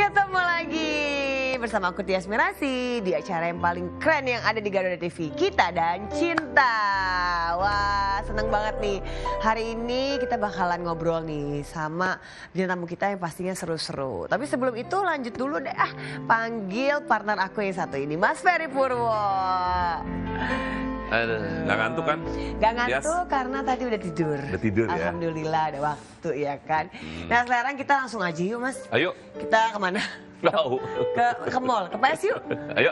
Ketemu lagi bersama aku Tias Mirasi di acara yang paling keren yang ada di Garuda TV, Kita dan Cinta. Wah, seneng banget nih. Hari ini kita bakalan ngobrol nih sama bintang tamu kita yang pastinya seru-seru. Tapi sebelum itu lanjut dulu deh, panggil partner aku yang satu ini, Mas Ferry Purwo. Gak ngantuk kan? Gak ngantuk karena tadi udah tidur. Udah tidur ya? Alhamdulillah ada waktu ya kan. Nah sekarang kita langsung aja yuk Mas. Ayo. Kita kemana? Tahu. Ke mall, ke PS yuk. Ayo.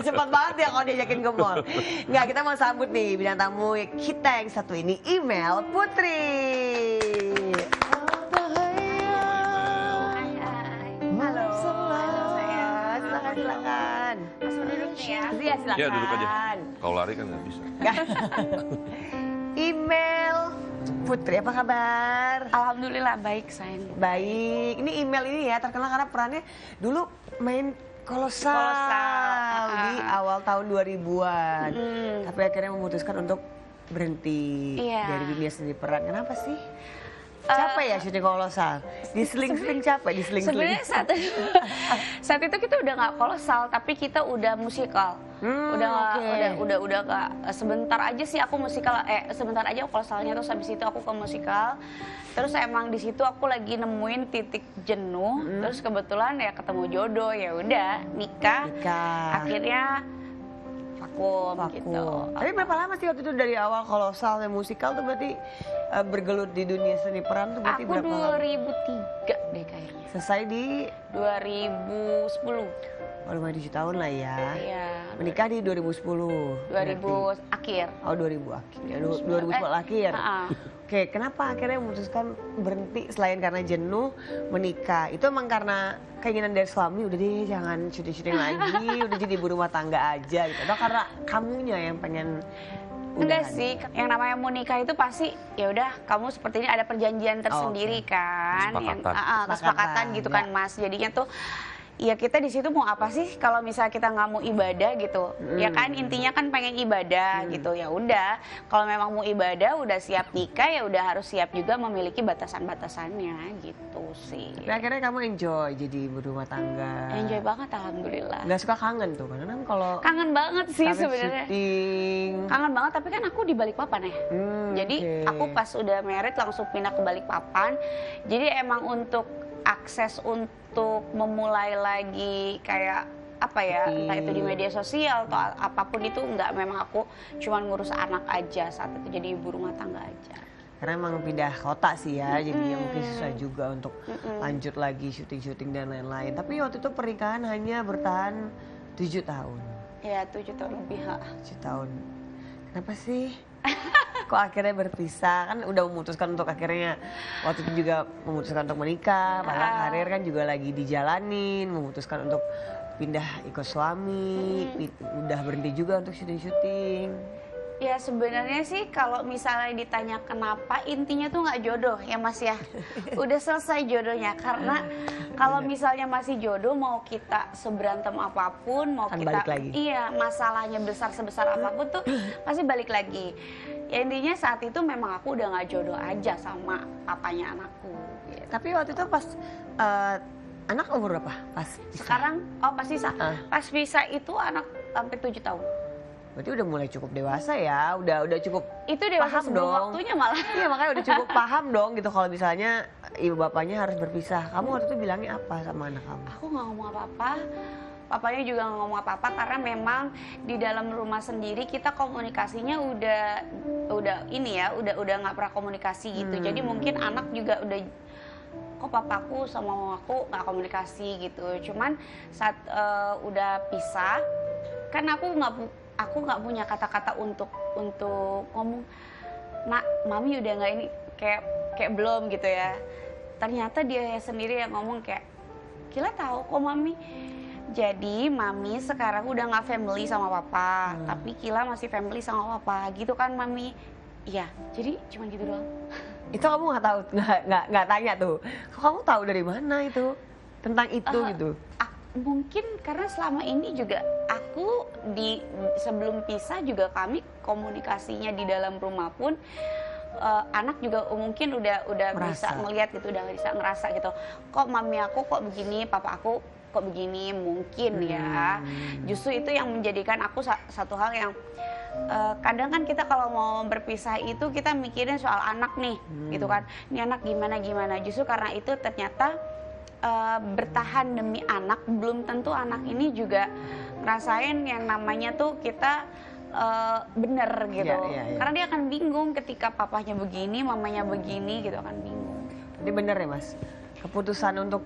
Cepat banget ya kalau diajakin ke mall. Nggak, kita mau sambut nih bintang tamu kita yang satu ini, Email Putri. Halo sayang. Silakan. Langsung duduk nih ya. Iya silakan. Ya duduk aja. Kalau lari kan nggak bisa. Email Putri, apa kabar? Alhamdulillah baik sayang. Baik, ini Email ini ya terkenal karena perannya dulu main kolosal di awal tahun 2000-an. Tapi akhirnya memutuskan untuk berhenti dari dunia seni peran. Kenapa sih? Capek ya syuting kolosal? Diseling-seling capek, diseling-seling. Sebenarnya saat itu kita udah nggak kolosal, tapi kita udah musikal. Udah nggak, sebentar aja sih aku musikal, sebentar aja kolosalnya, terus habis itu aku ke musikal. Terus emang di situ aku lagi nemuin titik jenuh, terus kebetulan ya ketemu jodoh, ya udah nikah. Akhirnya vakum gitu. Tapi berapa lama sih waktu itu dari awal kolosal dan musikal tuh berarti bergelut di dunia seni peran tuh berarti aku berapa lama? 2003 deh kayaknya. Selesai di 2010. Oh, lumayan 7 tahun lah ya. Iya. Menikah di 2010. 2000 akhir. Oh 2000 akhir. Ya, 2010 akhir. Oke, kenapa akhirnya memutuskan berhenti selain karena jenuh menikah? Itu emang karena keinginan dari suami, udah deh jangan syuting-syuting lagi, udah jadi ibu rumah tangga aja gitu. Atau karena kamunya yang pengen Enggak sih, yang namanya mau nikah itu pasti ya udah kamu seperti ini ada perjanjian tersendiri kan, kesepakatan gitu kan Mas. Jadinya tuh ya kita di situ mau apa sih kalau misalnya kita nggak mau ibadah gitu, ya kan intinya kan pengen ibadah gitu. Ya udah, kalau memang mau ibadah udah siap nikah ya udah harus siap juga memiliki batasan-batasannya gitu sih. Nah, akhirnya kamu enjoy jadi ibu rumah tangga. Enjoy banget alhamdulillah. Nggak suka kangen tuh kan kalau kangen banget sih sebenarnya. Kangen banget, tapi kan aku di Balikpapan ya. Jadi aku pas udah married langsung pindah ke Balikpapan. Jadi emang untuk akses untuk memulai lagi kayak apa ya, entah itu di media sosial atau apapun itu enggak, memang aku cuman ngurus anak aja saat itu, jadi ibu rumah tangga aja. Karena emang pindah kota sih ya, jadi mungkin susah juga untuk lanjut lagi syuting-syuting dan lain-lain. Tapi waktu itu pernikahan hanya bertahan 7 tahun. Ya 7 tahun lebih. 7 tahun. Kenapa sih? Kok akhirnya berpisah? Kan udah memutuskan untuk akhirnya waktu itu juga memutuskan untuk menikah, padahal karir kan juga lagi dijalanin, memutuskan untuk pindah ikut suami, udah berhenti juga untuk syuting-syuting. Ya sebenarnya sih kalau misalnya ditanya kenapa, intinya tuh nggak jodoh ya Mas ya. Udah selesai jodohnya, karena kalau misalnya masih jodoh mau kita seberantem apapun, mau kan kita balik lagi. Iya, masalahnya besar sebesar apapun tuh pasti balik lagi. Ya intinya saat itu memang aku udah nggak jodoh aja sama papanya anakku gitu. Tapi waktu itu pas anak umur berapa? Pas pisah? Sekarang pas pisah. Pas pisah itu anak sampai 7 tahun. Berarti udah mulai cukup dewasa ya, udah cukup itu dewasa paham sebelum dong. waktunya malah. Iya makanya udah cukup paham dong gitu kalau misalnya ibu bapaknya harus berpisah. Kamu waktu itu bilangnya apa sama anak kamu? Aku nggak ngomong apa-apa, papanya juga nggak ngomong apa-apa, karena memang di dalam rumah sendiri kita komunikasinya udah ini ya, udah nggak pernah komunikasi gitu. Jadi mungkin anak juga udah, kok papaku sama mamaku nggak komunikasi gitu. Cuman saat udah pisah, kan aku nggak punya kata-kata untuk ngomong, nak mami udah nggak ini, kayak belum gitu ya. Ternyata dia sendiri yang ngomong kayak, Kila tahu kok mami, jadi mami sekarang udah nggak family sama papa, tapi Kila masih family sama papa gitu kan mami. Iya, jadi cuma gitu doang. Itu kamu nggak tahu, nggak tanya tuh. Kok kamu tahu dari mana itu tentang itu gitu? Mungkin karena selama ini juga aku sebelum pisah juga kami komunikasinya di dalam rumah pun anak juga mungkin udah bisa Merasa. ngelihat gitu, udah bisa ngerasa gitu. Kok mami aku kok begini, papa aku kok begini, mungkin ya. Justru itu yang menjadikan aku satu hal yang kadang kan kita kalau mau berpisah itu kita mikirin soal anak nih, gitu kan. Ini anak gimana. Justru karena itu ternyata bertahan demi anak, belum tentu anak ini juga ngerasain yang namanya tuh kita bener gitu. Iya. Karena dia akan bingung ketika papanya begini, mamanya begini gitu, akan bingung. Jadi bener ya Mas, keputusan untuk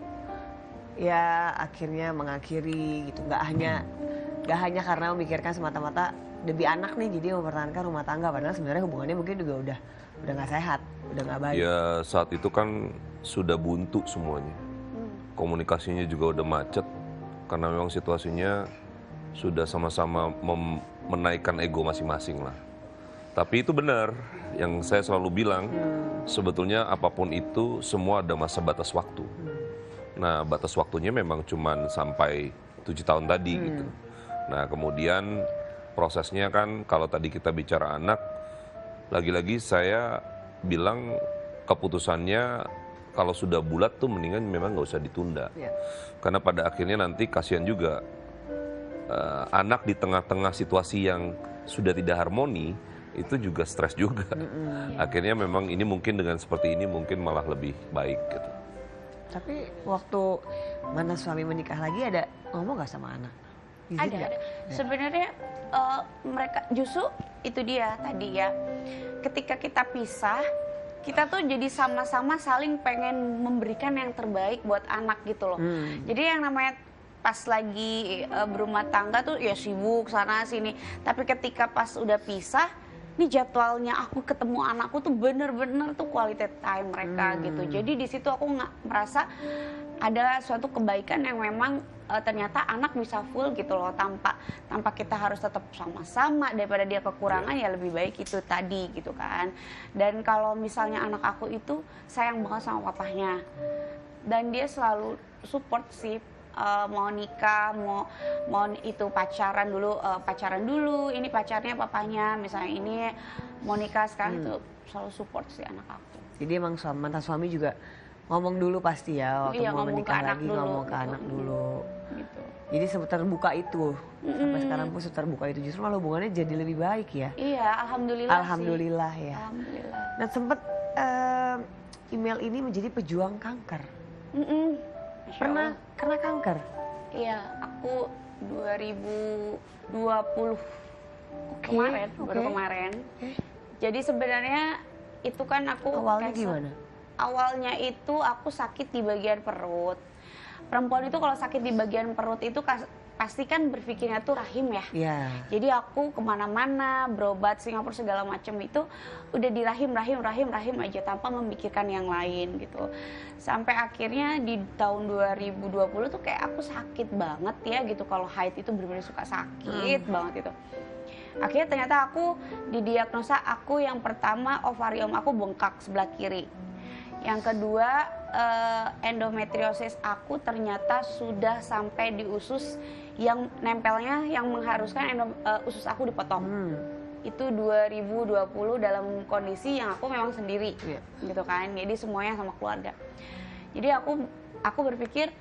ya akhirnya mengakhiri gitu, nggak hanya karena memikirkan semata-mata demi anak nih, jadi mempertahankan rumah tangga, padahal sebenarnya hubungannya mungkin juga udah nggak sehat, udah nggak baik. Ya saat itu kan sudah buntu semuanya. Komunikasinya juga udah macet karena memang situasinya sudah sama-sama menaikkan ego masing-masing lah. Tapi itu benar yang saya selalu bilang, sebetulnya apapun itu semua ada masa batas waktu. Nah batas waktunya memang cuman sampai 7 tahun tadi gitu. Nah kemudian prosesnya kan kalau tadi kita bicara anak, lagi-lagi saya bilang keputusannya kalau sudah bulat tuh mendingan memang nggak usah ditunda. Iya. Karena pada akhirnya nanti kasihan juga anak di tengah-tengah situasi yang sudah tidak harmoni, itu juga stres juga. Akhirnya memang ini mungkin dengan seperti ini mungkin malah lebih baik gitu. Tapi waktu mana suami menikah lagi ada ngomong nggak sama anak? Izin nggak? Ada. Sebenarnya mereka justru itu dia tadi ya. Ketika kita pisah, kita tuh jadi sama-sama saling pengen memberikan yang terbaik buat anak gitu loh. Jadi yang namanya pas lagi berumah tangga tuh ya sibuk sana sini. Tapi ketika pas udah pisah, ini jadwalnya aku ketemu anakku tuh bener-bener tuh quality time mereka gitu. Jadi di situ aku nggak merasa ada suatu kebaikan yang memang ternyata anak bisa full gitu loh, tanpa kita harus tetap sama-sama, daripada dia kekurangan ya lebih baik itu tadi gitu kan. Dan kalau misalnya anak aku itu sayang banget sama papahnya dan dia selalu support sih. Mau nikah, mau itu pacaran dulu, ini pacarnya papanya, misalnya ini mau nikah sekarang itu selalu support sih anak aku. Jadi emang mantan suami juga ngomong dulu pasti ya waktu Iya, mau ngomong menikah ke anak lagi dulu, ngomong ke gitu. anak dulu. Gitu. Jadi terbuka itu sampai sekarang pun terbuka itu justru malah hubungannya jadi lebih baik ya. Iya, alhamdulillah. Alhamdulillah sih. ya. Alhamdulillah. Nah sempat email ini menjadi pejuang kanker. Masya Pernah Allah. kena kanker? Iya, aku 2020 kemarin, baru kemarin. Jadi sebenarnya itu kan aku Awalnya cancer. gimana? Awalnya itu aku sakit di bagian perut. Perempuan itu kalau sakit di bagian perut itu pasti kan berpikirnya tuh rahim ya. Iya. Jadi aku kemana-mana berobat Singapura segala macam itu udah di rahim aja tanpa memikirkan yang lain gitu. Sampai akhirnya di tahun 2020 tuh kayak aku sakit banget ya gitu, kalau haid itu benar-benar suka sakit banget itu. Akhirnya ternyata aku didiagnosa aku yang pertama ovarium aku bengkak sebelah kiri. Yang kedua endometriosis aku ternyata sudah sampai di usus yang nempelnya yang mengharuskan usus aku dipotong. Itu 2020 dalam kondisi yang aku memang sendiri gitu kan. Jadi semuanya sama keluarga. Jadi aku berpikir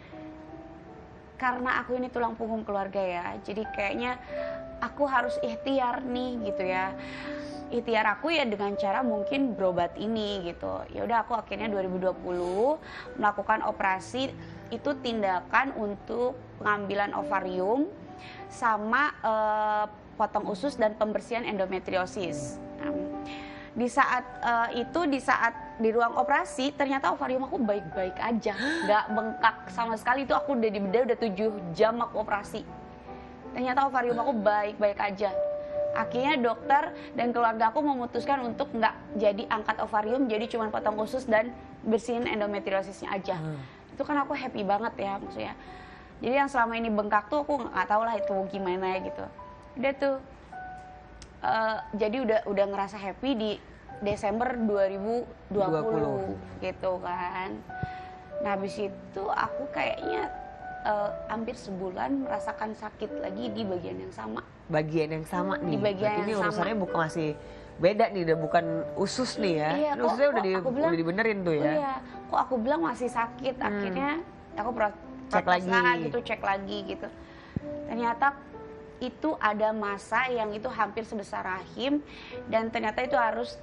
karena aku ini tulang punggung keluarga ya. Jadi kayaknya aku harus ikhtiar nih gitu ya. Ikhtiar aku ya dengan cara mungkin berobat ini gitu. Ya udah aku akhirnya 2020 melakukan operasi, itu tindakan untuk pengambilan ovarium sama potong usus dan pembersihan endometriosis. Di saat di ruang operasi ternyata ovarium aku baik-baik aja, nggak bengkak sama sekali. Itu aku udah di bedah udah 7 jam aku operasi. Ternyata ovarium aku baik-baik aja. Akhirnya dokter dan keluarga aku memutuskan untuk nggak jadi angkat ovarium, jadi cuma potong usus dan bersihin endometriosisnya aja. Itu kan aku happy banget ya maksudnya. Jadi yang selama ini bengkak tuh aku nggak tahu lah itu gimana gitu. Udah tuh, jadi udah ngerasa happy di Desember 2020 gitu kan. Nah habis itu aku kayaknya hampir sebulan merasakan sakit lagi di bagian yang sama. Bagian yang sama nih. Di bagian berarti ini yang urusannya sama. bukan beda nih, udah bukan usus nih ya. Iya, Kan ususnya udah, aku bilang, udah dibenerin tuh ya. Iya, kok aku bilang masih sakit. Akhirnya aku Cek lagi. gitu, cek lagi gitu. Ternyata itu ada massa yang itu hampir sebesar rahim dan ternyata itu harus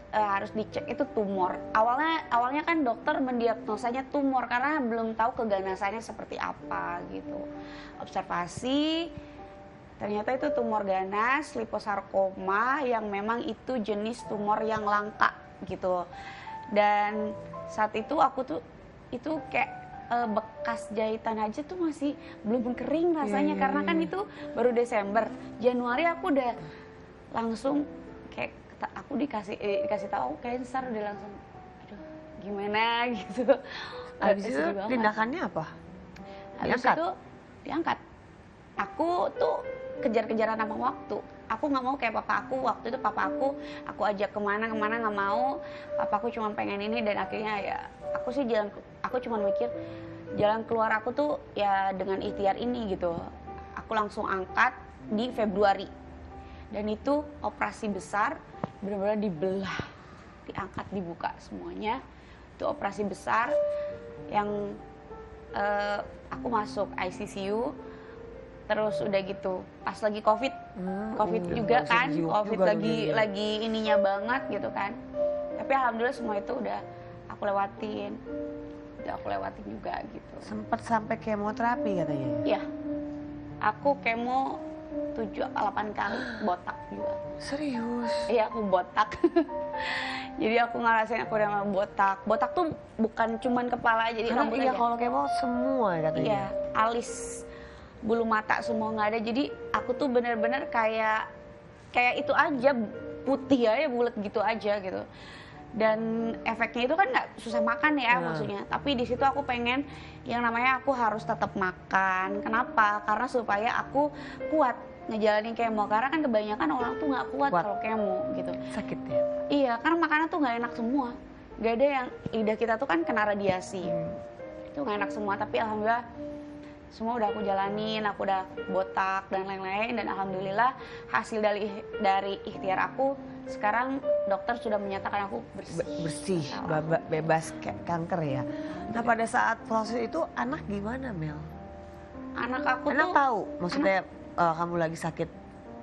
dicek, itu tumor. Awalnya kan dokter mendiagnosanya tumor karena belum tahu keganasannya seperti apa gitu. Observasi, ternyata itu tumor ganas, liposarkoma yang memang itu jenis tumor yang langka gitu. Dan saat itu aku tuh itu kayak bekas jahitan aja tuh masih belum kering rasanya karena kan itu baru Desember. Januari aku udah langsung kayak aku dikasih tahu cancer, udah langsung aduh gimana gitu. Habis itu tindakannya apa? Habis itu diangkat. Aku tuh kejar-kejaran sama waktu. Aku nggak mau kayak papa aku. Waktu itu papa aku ajak kemana nggak mau. Papa aku cuma pengen ini dan akhirnya ya aku cuma mikir jalan keluar aku tuh ya dengan ikhtiar ini gitu. Aku langsung angkat di Februari dan itu operasi besar, benar-benar dibelah, diangkat, dibuka semuanya. Itu operasi besar yang aku masuk ICU. Terus udah gitu pas lagi COVID juga kan, COVID juga lagi ininya banget gitu kan. Tapi alhamdulillah semua itu udah aku lewatin juga gitu. Sempet sampai kemoterapi katanya. Iya, aku kemo 7-8 kali, botak juga. Serius? Iya, aku botak. Jadi aku ngerasain aku udah botak. Botak tuh bukan cuman kepala, jadi rambut Iya, aja. kalau kemo semua katanya. Iya, alis, bulu mata semua nggak ada. Jadi aku tuh bener-bener kayak itu aja, putih aja, bulat gitu aja gitu. Dan efeknya itu kan nggak susah makan ya maksudnya. Tapi di situ aku pengen yang namanya aku harus tetap makan. Kenapa? Karena supaya aku kuat ngejalanin kemo. Karena kan kebanyakan orang tuh nggak kuat kalau kemo gitu. Sakit ya? Iya, karena makanan tuh nggak enak semua. Gak ada yang lidah kita tuh kan kena radiasi. Itu nggak enak semua. Tapi alhamdulillah semua udah aku jalanin, aku udah botak dan lain-lain. Dan alhamdulillah hasil dari ikhtiar aku, sekarang dokter sudah menyatakan aku bersih, bebas kanker ya. Nah pada saat proses itu anak gimana Mel? Anak tahu maksudnya kamu lagi sakit.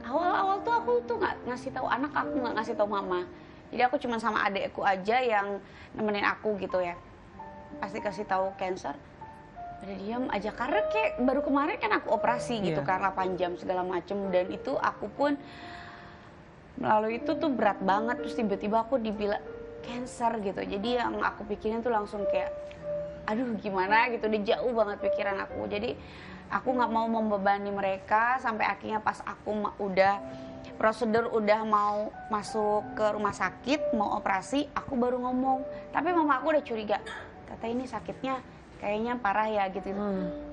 Awal-awal tuh aku tuh nggak ngasih tahu anak, aku nggak ngasih tahu mama. Jadi aku cuma sama adekku aja yang nemenin aku gitu ya. Pasti kasih tahu cancer. Udah diam aja karena kayak baru kemarin kan aku operasi gitu kan 8 jam segala macem, dan itu aku pun melalui itu tuh berat banget. Terus tiba-tiba aku dibilang cancer gitu. Jadi yang aku pikirin tuh langsung kayak aduh gimana gitu, udah jauh banget pikiran aku. Jadi aku nggak mau membebani mereka sampai akhirnya pas aku udah prosedur, udah mau masuk ke rumah sakit mau operasi, aku baru ngomong. Tapi mama aku udah curiga, kata ini sakitnya kayaknya parah ya gitu.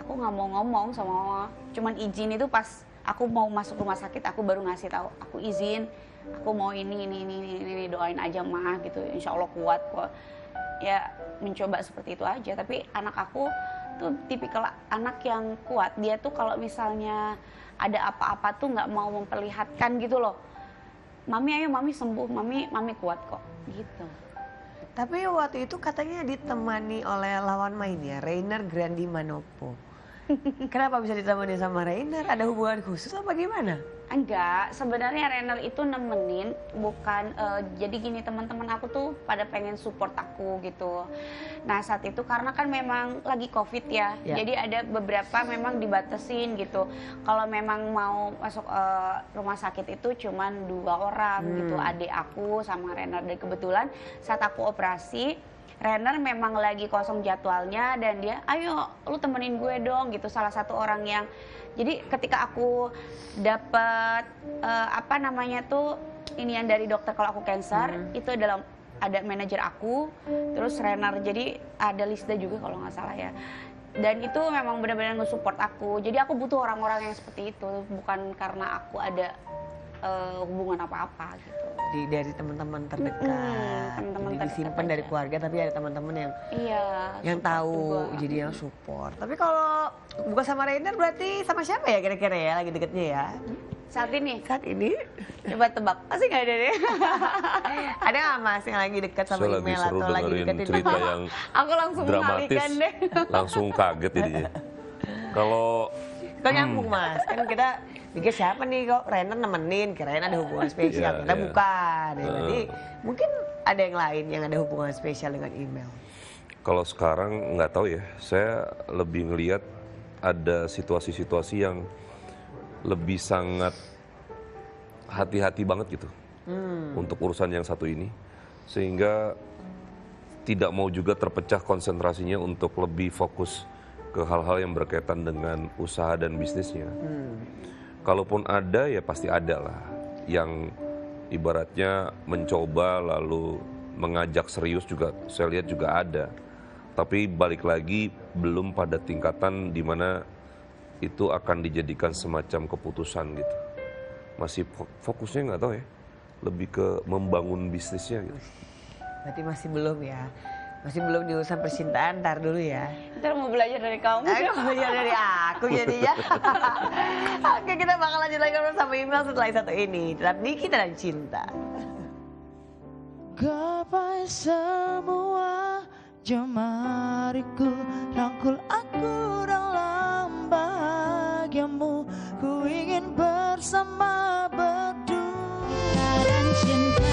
Aku nggak mau ngomong sama mama, cuman izin itu pas aku mau masuk rumah sakit aku baru ngasih tahu, aku izin, aku mau ini doain aja mah gitu, insya Allah kuat kok. Ya mencoba seperti itu aja. Tapi anak aku tuh tipikal anak yang kuat. Dia tuh kalau misalnya ada apa-apa tuh nggak mau memperlihatkan gitu loh. Mami ayo, mami sembuh, mami kuat kok gitu. Tapi waktu itu katanya ditemani oleh lawan mainnya, Rainer Grandi Manopo. Kenapa bisa ditemani sama Rainer? Ada hubungan khusus apa gimana? Enggak, sebenarnya Rainer itu nemenin, bukan jadi gini, teman-teman aku tuh pada pengen support aku gitu. Nah saat itu karena kan memang lagi COVID ya, jadi ada beberapa memang dibatasin gitu. Kalau memang mau masuk rumah sakit itu cuman 2 orang gitu, adik aku sama Rainer. Dan kebetulan saat aku operasi, Rainer memang lagi kosong jadwalnya dan dia, ayo lu temenin gue dong gitu, salah satu orang yang. Jadi ketika aku dapat apa namanya tuh ini yang dari dokter kalau aku cancer, itu adalah ada manajer aku, terus Rainer, jadi ada Lisda juga kalau nggak salah ya. Dan itu memang benar-benar nge-support aku. Jadi aku butuh orang-orang yang seperti itu, bukan karena aku ada hubungan apa-apa gitu. Dari teman-teman terdekat, teman-teman jadi disimpan dari keluarga, tapi ada teman-teman yang tahu, juga. Jadi yang support. Tapi kalau bukan sama Rainer berarti sama siapa ya kira-kira ya lagi deketnya ya? Saat ini? Saat ini? Coba tebak. Pasti nggak ada deh. Ada nggak Mas yang lagi dekat sama Saya lagi email seru atau lagi dengerin deketin? cerita yang Aku langsung dramatis, mengalihkan deh. langsung kaget jadinya. Kalau Kok nyambung Mas? Kan kita pikir siapa nih kok Renner nemenin, kirain ada hubungan spesial. Iya, Kita iya. bukan. Ya, berarti mungkin ada yang lain yang ada hubungan spesial dengan email. Kalau sekarang nggak tahu ya, saya lebih ngelihat ada situasi-situasi yang lebih sangat hati-hati banget gitu untuk urusan yang satu ini, sehingga tidak mau juga terpecah konsentrasinya untuk lebih fokus ke hal-hal yang berkaitan dengan usaha dan bisnisnya. Kalaupun ada ya pasti ada lah yang ibaratnya mencoba lalu mengajak serius juga, saya lihat juga ada. Tapi balik lagi belum pada tingkatan di mana itu akan dijadikan semacam keputusan gitu. Masih fokusnya nggak tahu ya, lebih ke membangun bisnisnya gitu. Berarti masih belum ya. Masih belum di urusan percintaan, ntar dulu ya. Ntar mau belajar dari kamu. Belajar dari aku jadinya. Oke, kita bakal lanjut lagi ngobrol sama email setelah yang satu ini. Tetap di Kita dan Cinta. Gapai semua jemariku, rangkul aku dalam bahagiamu. Ku ingin bersama berdua dan cinta.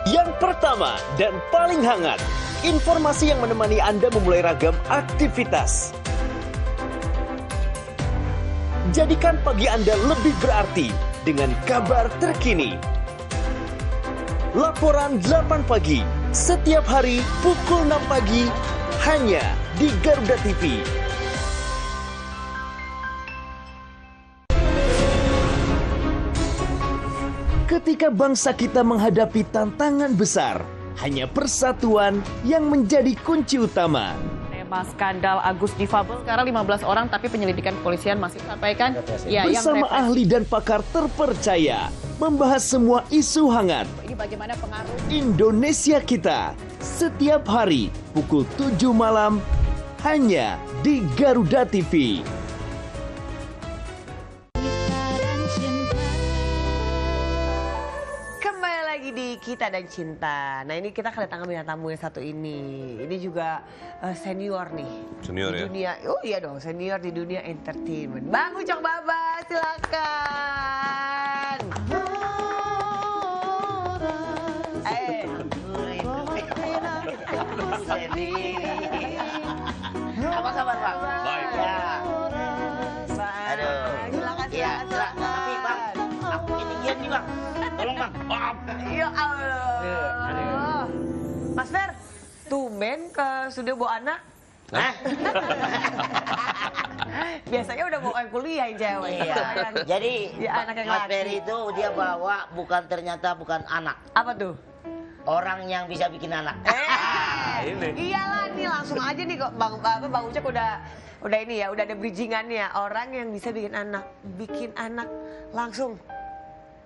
Yang pertama dan paling hangat, informasi yang menemani Anda memulai ragam aktivitas. Jadikan pagi Anda lebih berarti dengan kabar terkini. Laporan 8 pagi, setiap hari pukul 6 pagi, hanya di Garuda TV. Ketika bangsa kita menghadapi tantangan besar, hanya persatuan yang menjadi kunci utama. Tema skandal Agus difabel sekarang 15 orang, tapi penyelidikan kepolisian masih sampaikan ya Bersama yang ahli dan pakar terpercaya, membahas semua isu hangat ini bagaimana pengaruh Indonesia kita. Setiap hari pukul 7 malam, hanya di Garuda TV. Kembali lagi di Kita dan Cinta. Nah, ini kita kedatangan bintang tamu yang satu ini. Ini juga senior nih. Senior di ya? dunia, oh iya dong, senior di dunia entertainment. Bang Ucok Baba, silakan. Apa kabar Bang? Baik. Ya. Aduh, silakan, Ya, silakan. tapi Bang, aku ketinggian nih Bang. Tolong Bang. Ya Allah. Mas Fer, tumben ke studio bawa anak. Hah? Biasanya udah bawa kuliah yang cewek. Iya. Sekarang Jadi ya, anak yang Mas laki. Ferry itu dia bawa ternyata bukan anak. Apa tuh? Orang yang bisa bikin anak. Ini. Iyalah nih langsung aja nih kok Bang Ucok udah ini ya, udah ada bridgingannya. Orang yang bisa bikin anak langsung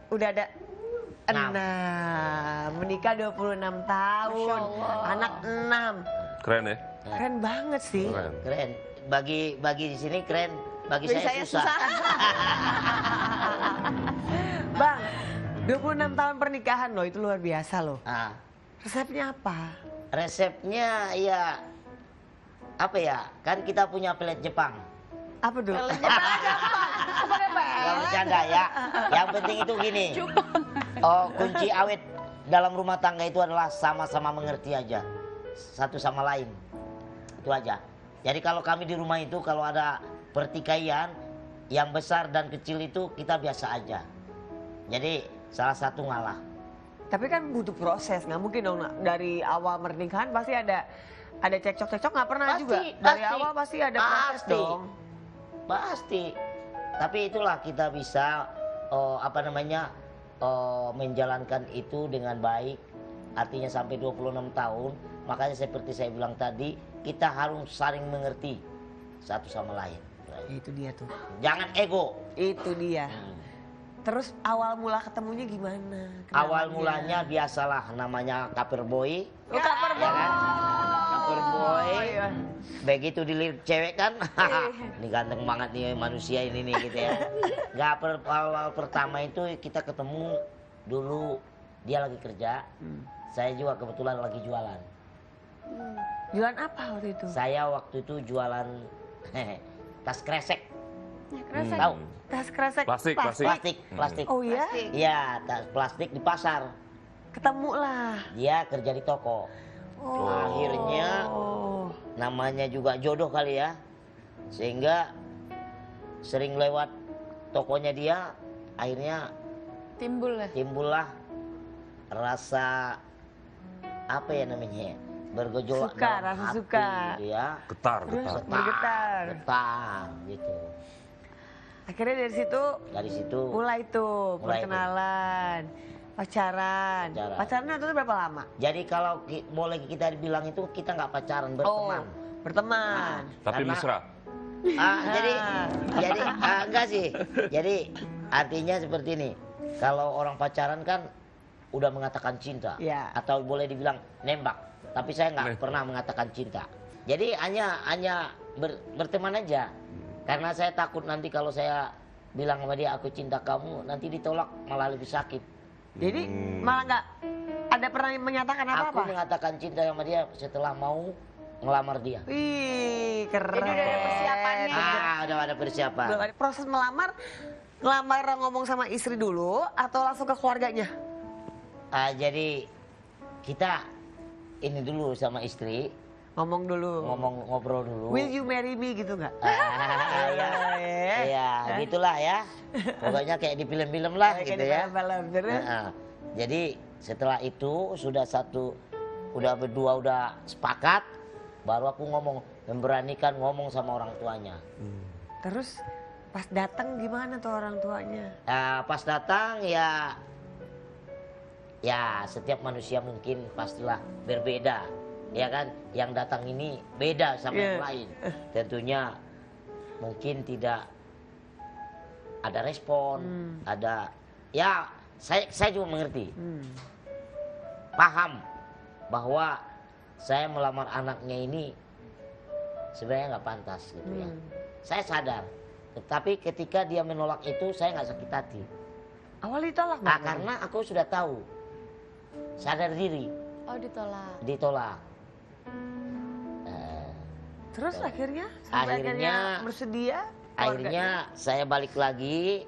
udah ada 6, menikah 26 tahun, anak 6. Keren ya? Keren banget sih. Keren. Keren. Bagi di sini keren, bagi Bagi saya susah. Bang, 26 tahun pernikahan loh, itu luar biasa loh. Nah, Resepnya apa? resepnya ya apa ya? Kan kita punya pelet Jepang. Apa tuh? Gak bercanda ya. Yang penting itu gini. Oh, kunci awet dalam rumah tangga itu adalah sama-sama mengerti aja. Satu sama lain. Itu aja. Jadi kalau kami di rumah itu kalau ada pertikaian yang besar dan kecil itu kita biasa aja. Jadi salah satu ngalah. Tapi kan butuh proses, nggak mungkin dong dari awal pernikahan pasti ada cekcok-cekcok, nggak pernah Pasti, juga. Dari pasti. awal pasti ada proses Pasti. dong. Pasti. Tapi itulah kita bisa menjalankan itu dengan baik. Artinya sampai 26 tahun. Makanya seperti saya bilang tadi, kita harus saling mengerti satu sama lain. Itu dia tuh. Jangan ego. Itu dia. Terus awal mula ketemunya gimana? Awal Kenalannya? mulanya biasalah namanya cover boy. Oh, cover boy. Ya kan? Cover boy. iya. Begitu dilirik cewek kan, ini ganteng banget nih manusia ini nih gitu ya. Nggak awal pertama itu kita ketemu dulu dia lagi kerja, saya juga kebetulan lagi jualan. Jualan apa waktu itu? Saya waktu itu jualan tas kresek, tahu? Tas kresek Plastik. Plastik. Oh iya? Iya, tas plastik di pasar. Ketemu lah. Dia kerja di toko. Akhirnya namanya juga jodoh kali ya, sehingga sering lewat tokonya dia, akhirnya timbullah rasa apa ya namanya, bergejolak Suka, dalam rasa hati, suka. ya. Getar. Bergetar. Getar gitu. Akhirnya Dari situ mulai tuh Mulai perkenalan, pacaran. Pacaran. Pacaran itu berapa lama? jadi kalau boleh kita bilang itu kita nggak pacaran, berteman. Berteman. Tapi Karena- mesra. Jadi enggak sih. Jadi artinya seperti ini. Kalau orang pacaran kan udah mengatakan cinta, Iya. atau boleh dibilang nembak. Tapi saya nggak pernah mengatakan cinta. Jadi hanya berteman aja. Karena saya takut nanti kalau saya bilang sama dia aku cinta kamu, nanti ditolak malah lebih sakit. Jadi malah nggak ada pernah menyatakan Aku apa-apa? mengatakan cinta sama dia setelah mau ngelamar dia. Wih, keren. Jadi udah ada persiapannya. Udah ada persiapan. Belum ada proses ngelamar ngomong sama istri dulu atau langsung ke keluarganya? Jadi kita ini dulu sama istri, Ngomong dulu. ngobrol dulu. Will you marry me gitu nggak? Iya, gitulah ya. Pokoknya kayak di film-film lah gitu ya. Film-film, terus? Jadi setelah itu udah berdua udah sepakat, baru aku memberanikan ngomong sama orang tuanya. Terus pas datang gimana tuh orang tuanya? Pas datang ya setiap manusia mungkin pastilah berbeda, ya kan? Yang datang ini beda sama yang lain. Tentunya mungkin tidak ada respon, ada ya saya juga mengerti, paham bahwa saya melamar anaknya ini sebenarnya nggak pantas gitu ya. Saya sadar, tetapi ketika dia menolak itu saya nggak sakit hati. Awal ditolak nggak? Karena aku sudah tahu, sadar diri, Oh, ditolak. ditolak. Terus akhirnya? Sampai Akhirnya bersedia? Akhirnya saya balik lagi,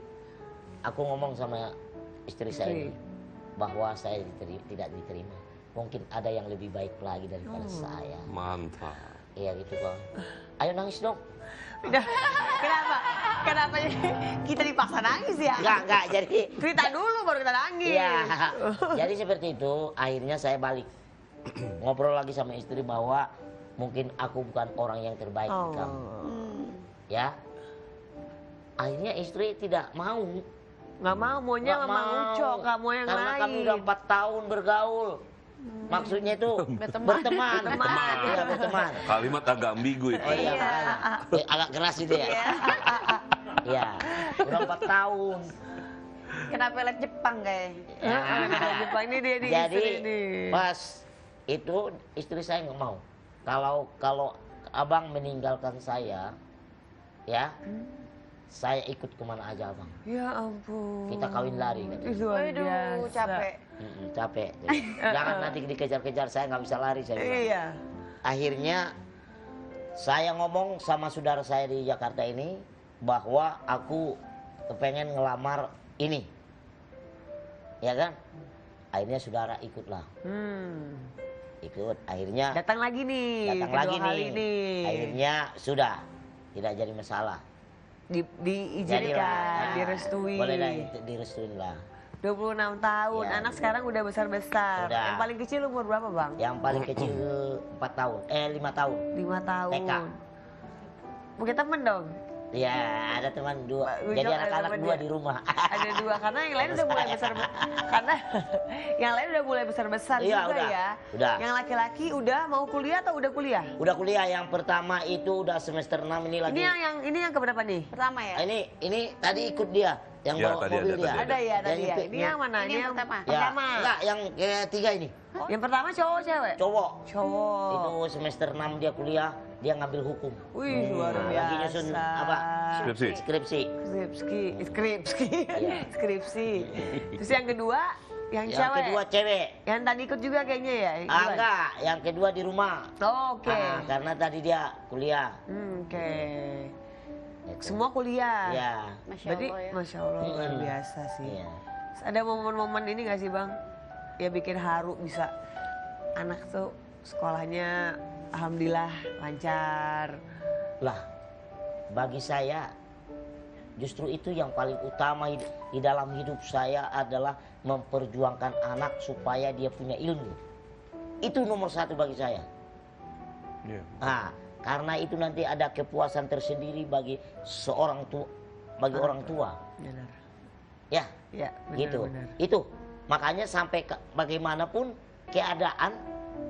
aku ngomong sama istri saya ini bahwa saya tidak diterima. Mungkin ada yang lebih baik lagi daripada saya. Mantap. Iya gitu kok. Ayo nangis dong. Udah. Kenapa? Kenapa kita dipaksa nangis ya? Enggak, jadi Cerita dulu baru kita nangis. iya. Jadi seperti itu, akhirnya saya balik. Ngobrol lagi sama istri bahwa mungkin aku bukan orang yang terbaik di kamu. Ya. Akhirnya istri tidak mau. Nggak mau, maunya Nggak sama Ucok, nggak mau yang karena lain. kami udah 4 tahun bergaul. Maksudnya itu berteman. Iya, berteman. Kalimat agak ambigu itu. Oh iya, makanya. Agak keras itu ya. Iya, udah 4 tahun. Kenapa lihat Jepang kayak? Jepang ini dia di Jadi istri ini. pas itu istri saya nggak mau. Kalau abang meninggalkan saya, ya, saya ikut kemana aja abang. Ya ampun. Kita kawin lari katanya. Itu luar Waduh, biasa. capek. Capek. Jangan nanti dikejar-kejar, saya nggak bisa lari saya bilang. Iya. Akhirnya saya ngomong sama saudara saya di Jakarta ini bahwa aku kepengen ngelamar ini, ya kan? Akhirnya saudara ikutlah, ikut. Akhirnya Datang lagi nih. datang kedua lagi kali nih. Akhirnya sudah tidak jadi masalah. Diizinkan, Jadilah. direstui. Boleh lah, direstuin lah. 26 tahun, Ya. anak sekarang udah besar-besar. Udah. Yang paling kecil umur berapa bang? Yang paling kecil 4 tahun, 5 tahun. 5 tahun. TK. Punya temen dong? Ya ada teman 2. Ucok Jadi ada anak-anak temen 2 dia. di rumah. Ada 2, karena yang lain udah mulai besar. Karena yang lain udah mulai besar-besar Iya, juga udah. ya. Udah. Yang laki-laki udah mau kuliah atau udah kuliah? Udah kuliah, yang pertama itu udah semester 6 ini lagi. Ini yang keberapa nih? Pertama ya? Ini tadi ikut dia yang Ya, bawa tadi mobil ada, dia. tadi Ada ya tadi ya. Yang Ini yang mana? Ini yang pertama. Ya, Pertama. enggak, yang ketiga ini. Yang pertama cowok cewek? Cowok. Cowok. Itu semester 6 dia kuliah, dia ngambil hukum. Wih, luar Nah, biasa. lagi nyusun apa? Skripsi. Skripsi. Skripsi. Terus yang kedua, yang Yang cewek. kedua cewek. Yang tadi ikut juga kayaknya ya? Ah, enggak, yang kedua di rumah. Oh, oke. Ah, karena tadi dia kuliah. Oke. Semua kuliah. Ya. Masya Berarti, Allah ya. Masya Allah, luar biasa sih. Iya. Ada momen-momen ini gak sih Bang? Ya bikin haru bisa anak tuh sekolahnya alhamdulillah lancar. Lah, bagi saya justru itu yang paling utama di dalam hidup saya adalah memperjuangkan anak supaya dia punya ilmu. Itu nomor satu bagi saya. Iya. Nah, karena itu nanti ada kepuasan tersendiri bagi seorang tua, bagi orang tua. Benar. Ya, Ya, benar, gitu. benar. Itu makanya sampai bagaimanapun keadaan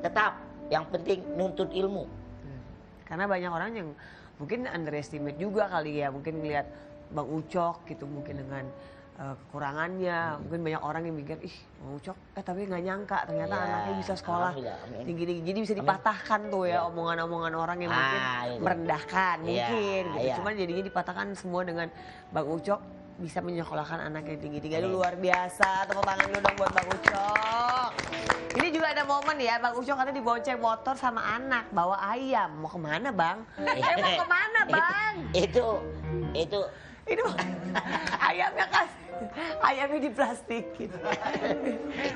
tetap yang penting nuntut ilmu. Karena banyak orang yang mungkin underestimate juga kali ya, mungkin ngelihat Bang Ucok gitu mungkin dengan kekurangannya, mungkin banyak orang yang mikir ih Bang Ucok, tapi nggak nyangka ternyata Ya, anaknya bisa sekolah alhamdulillah, amin. tinggi-tinggi, jadi bisa dipatahkan tuh ya omongan-omongan orang yang mungkin itu. merendahkan Iya, mungkin gitu, iya. cuman jadinya dipatahkan semua dengan Bang Ucok bisa menyekolahkan anaknya tinggi-tinggi. Aduh, Amin. luar biasa, tepuk tangan dulu dong buat Bang Ucok. Ini juga ada momen ya, Bang Ucok katanya dibonceng motor sama anak, bawa ayam. Mau kemana Bang? Mau kemana Bang? Itu Ini ayamnya kan, ayamnya diplastikin.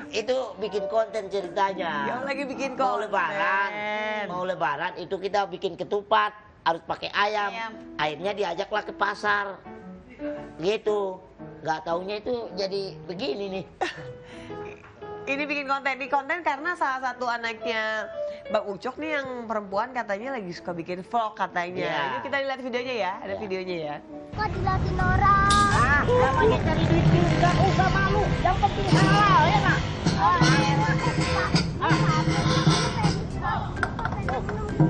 itu bikin konten ceritanya. Yang lagi bikin Mau konten. lebaran itu kita bikin ketupat, harus pakai ayam. Ayam. Akhirnya diajaklah ke pasar. Gitu. Nggak taunya itu jadi begini nih. Ini bikin konten, di konten karena salah satu anaknya Bang Ucok nih yang perempuan katanya lagi suka bikin vlog katanya. Iya. Ini kita lihat videonya ya, ada Iya. videonya ya. Kok dilatin orang? Ah, namanya cari duit juga usah malu. Yang penting halal ya nggak?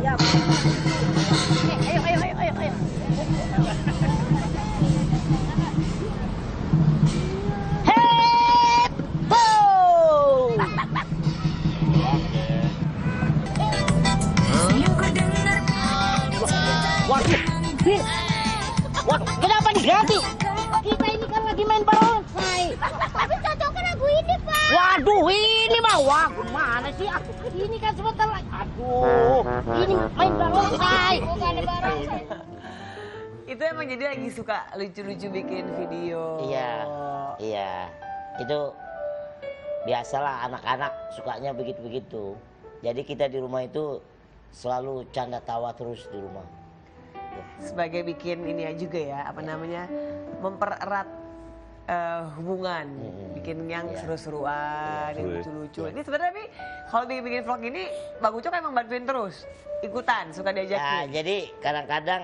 Ya. Ayo. Hep, ho! Waduh, waduh, kenapa nih ganti? Kita ini kan lagi main barongsai. Tapi cocoknya lagu ini, Pak. Waduh, ini mah wah mana sih? Ini kan sebentar lagi. Aduh, ini main barongsai. Bukan barang. Itu emang jadi lagi suka lucu-lucu bikin video. Iya. Itu biasalah anak-anak sukanya begitu-begitu. Jadi kita di rumah itu selalu canda tawa terus di rumah. Sebagai bikin ini ya juga ya, apa namanya, mempererat hubungan, bikin yang Iya. seru-seruan, yang Seru ya. lucu-lucu. Ini sebenarnya tapi kalau bikin vlog ini, Bang Ucok emang bantuin terus, ikutan, suka Nah, diajakin. jadi kadang-kadang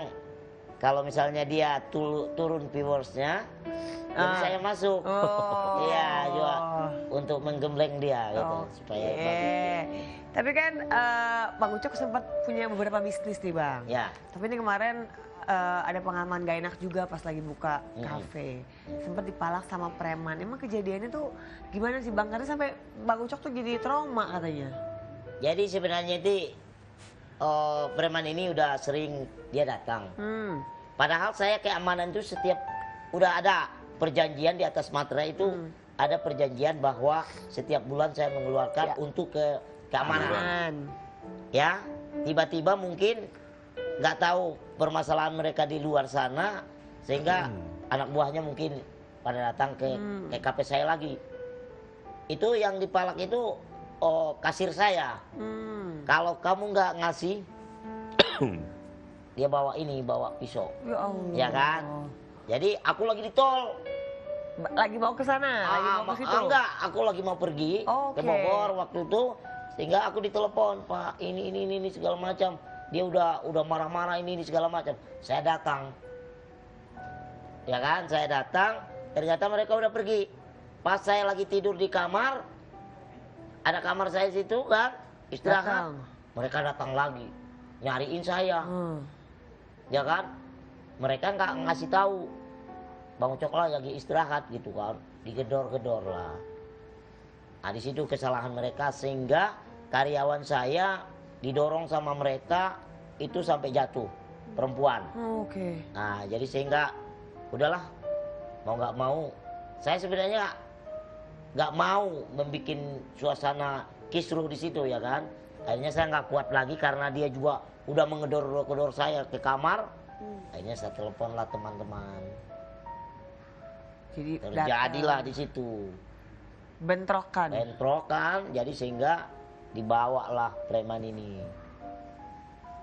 kalau misalnya dia turun viewersnya, jadi saya masuk. Oh. Iya, juga untuk menggembleng dia gitu supaya Oke. bagus. Tapi kan Bang Ucok sempat punya beberapa bisnis nih Bang. Ya. Tapi ini kemarin ada pengalaman gak enak juga pas lagi buka kafe. Sempat dipalak sama preman. Emang kejadiannya tuh gimana sih Bang? Karena sampai Bang Ucok tuh jadi trauma katanya. Jadi sebenarnya itu preman ini udah sering dia datang. Padahal saya keamanan itu setiap udah ada perjanjian di atas materai itu ada perjanjian bahwa setiap bulan saya mengeluarkan untuk keamanan. Ya, tiba-tiba mungkin nggak tahu permasalahan mereka di luar sana sehingga anak buahnya mungkin pada datang ke TKP saya lagi. Itu yang dipalak itu kasir saya. Kalau kamu nggak ngasih, dia bawa pisau. Ya Allah. Ya kan? Jadi aku lagi di tol. Lagi mau ke sana, lagi mau ke situ. Enggak, aku lagi mau pergi ke Oke. Bogor waktu itu. Sehingga aku ditelepon, Pak, ini segala macam. Dia udah marah-marah ini segala macam. Saya datang. Ya kan, saya datang. Ternyata mereka udah pergi. Pas saya lagi tidur di kamar, ada kamar saya situ kan, istirahat. Datang. Mereka datang lagi, nyariin saya. Ya kan? Mereka nggak ngasih tahu. Bang Ucok lah lagi istirahat gitu kan, digedor-gedor lah. Nah di situ kesalahan mereka sehingga karyawan saya didorong sama mereka itu sampai jatuh, perempuan. Oke. Nah jadi sehingga udahlah, mau nggak mau, saya sebenarnya nggak mau membuat suasana kisruh di situ ya kan. Akhirnya saya nggak kuat lagi karena dia juga udah mengedor-gedor saya ke kamar. Akhirnya saya teleponlah teman-teman. Jadi Terjadilah di situ bentrokan. jadi sehingga dibawalah preman ini.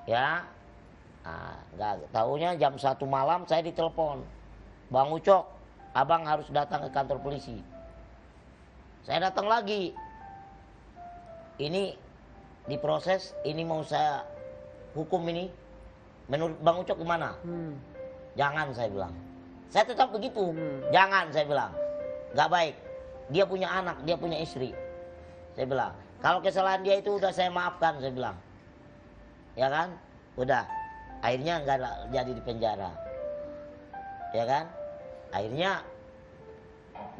Ya, nah, nggak taunya jam 1 malam saya ditelepon, Bang Ucok, abang harus datang ke kantor polisi. Saya datang lagi. Ini diproses, ini mau saya hukum ini. Menurut Bang Ucok gimana? Jangan, saya bilang. Saya tetap begitu. Jangan, saya bilang. Nggak baik. Dia punya anak, dia punya istri. Saya bilang, kalau kesalahan dia itu udah saya maafkan, saya bilang. Ya kan? Udah. Akhirnya nggak jadi di penjara. Ya kan? Akhirnya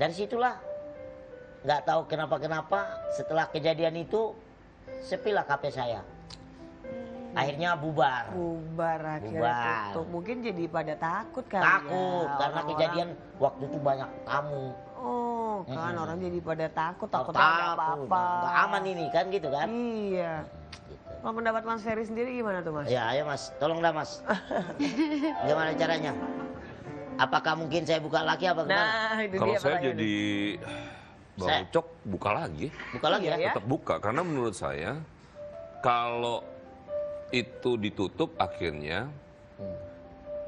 dari situlah nggak tahu kenapa setelah kejadian itu sepilah KP saya. Akhirnya bubar Akhirnya Bubar. tutup. Mungkin jadi pada takut kali takut ya. karena Orang-orang. kejadian waktu itu banyak tamu. Oh, kan orang jadi pada takut ada Takut, apa-apa. nggak aman ini kan gitu kan. Iya. Gitu. Kalau pendapat Mas Ferry sendiri gimana tuh Mas? Ya ayo Mas, tolong dah Mas. Gimana caranya? Apakah mungkin saya buka lagi apa gimana? Nah, itu Kalau dia saya pertanyaannya. jadi Bang Saya- Ucok buka lagi. Buka lagi Iya, ya? ya. Tetap buka karena menurut saya kalau itu ditutup akhirnya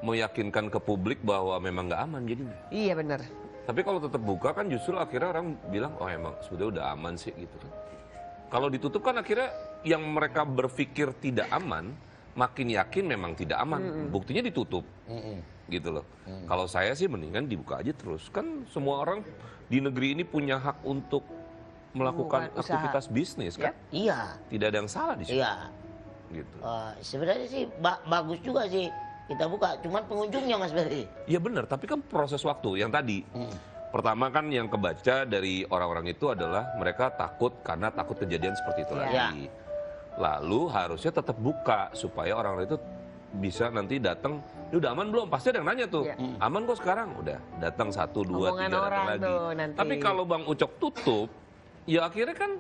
meyakinkan ke publik bahwa memang nggak aman jadinya. Iya benar. Tapi kalau tetap buka kan justru akhirnya orang bilang oh emang sudah udah aman sih gitu kan. Kalau ditutup kan akhirnya yang mereka berpikir tidak aman makin yakin memang tidak aman. Buktinya ditutup gitu loh. Kalau saya sih mendingan dibuka aja terus. Kan semua orang di negeri ini punya hak untuk melakukan Melakukan usaha. aktivitas bisnis kan. Iya. Tidak ada yang salah di situ. Iya. Gitu. Sebenarnya sih bagus juga sih kita buka, cuman pengunjungnya Mas Ferry. Ya benar, tapi kan proses waktu yang tadi. Pertama kan yang kebaca dari orang-orang itu adalah mereka takut karena takut kejadian seperti itu Iya. lagi. Lalu harusnya tetap buka supaya orang-orang itu bisa nanti datang, "Ini udah aman belum?" Pasti ada yang nanya tuh. Iya. Aman kok sekarang? Udah, datang 1, 2, Omongan 3 datang orang lagi. tuh nanti. Tapi kalau Bang Ucok tutup, ya akhirnya kan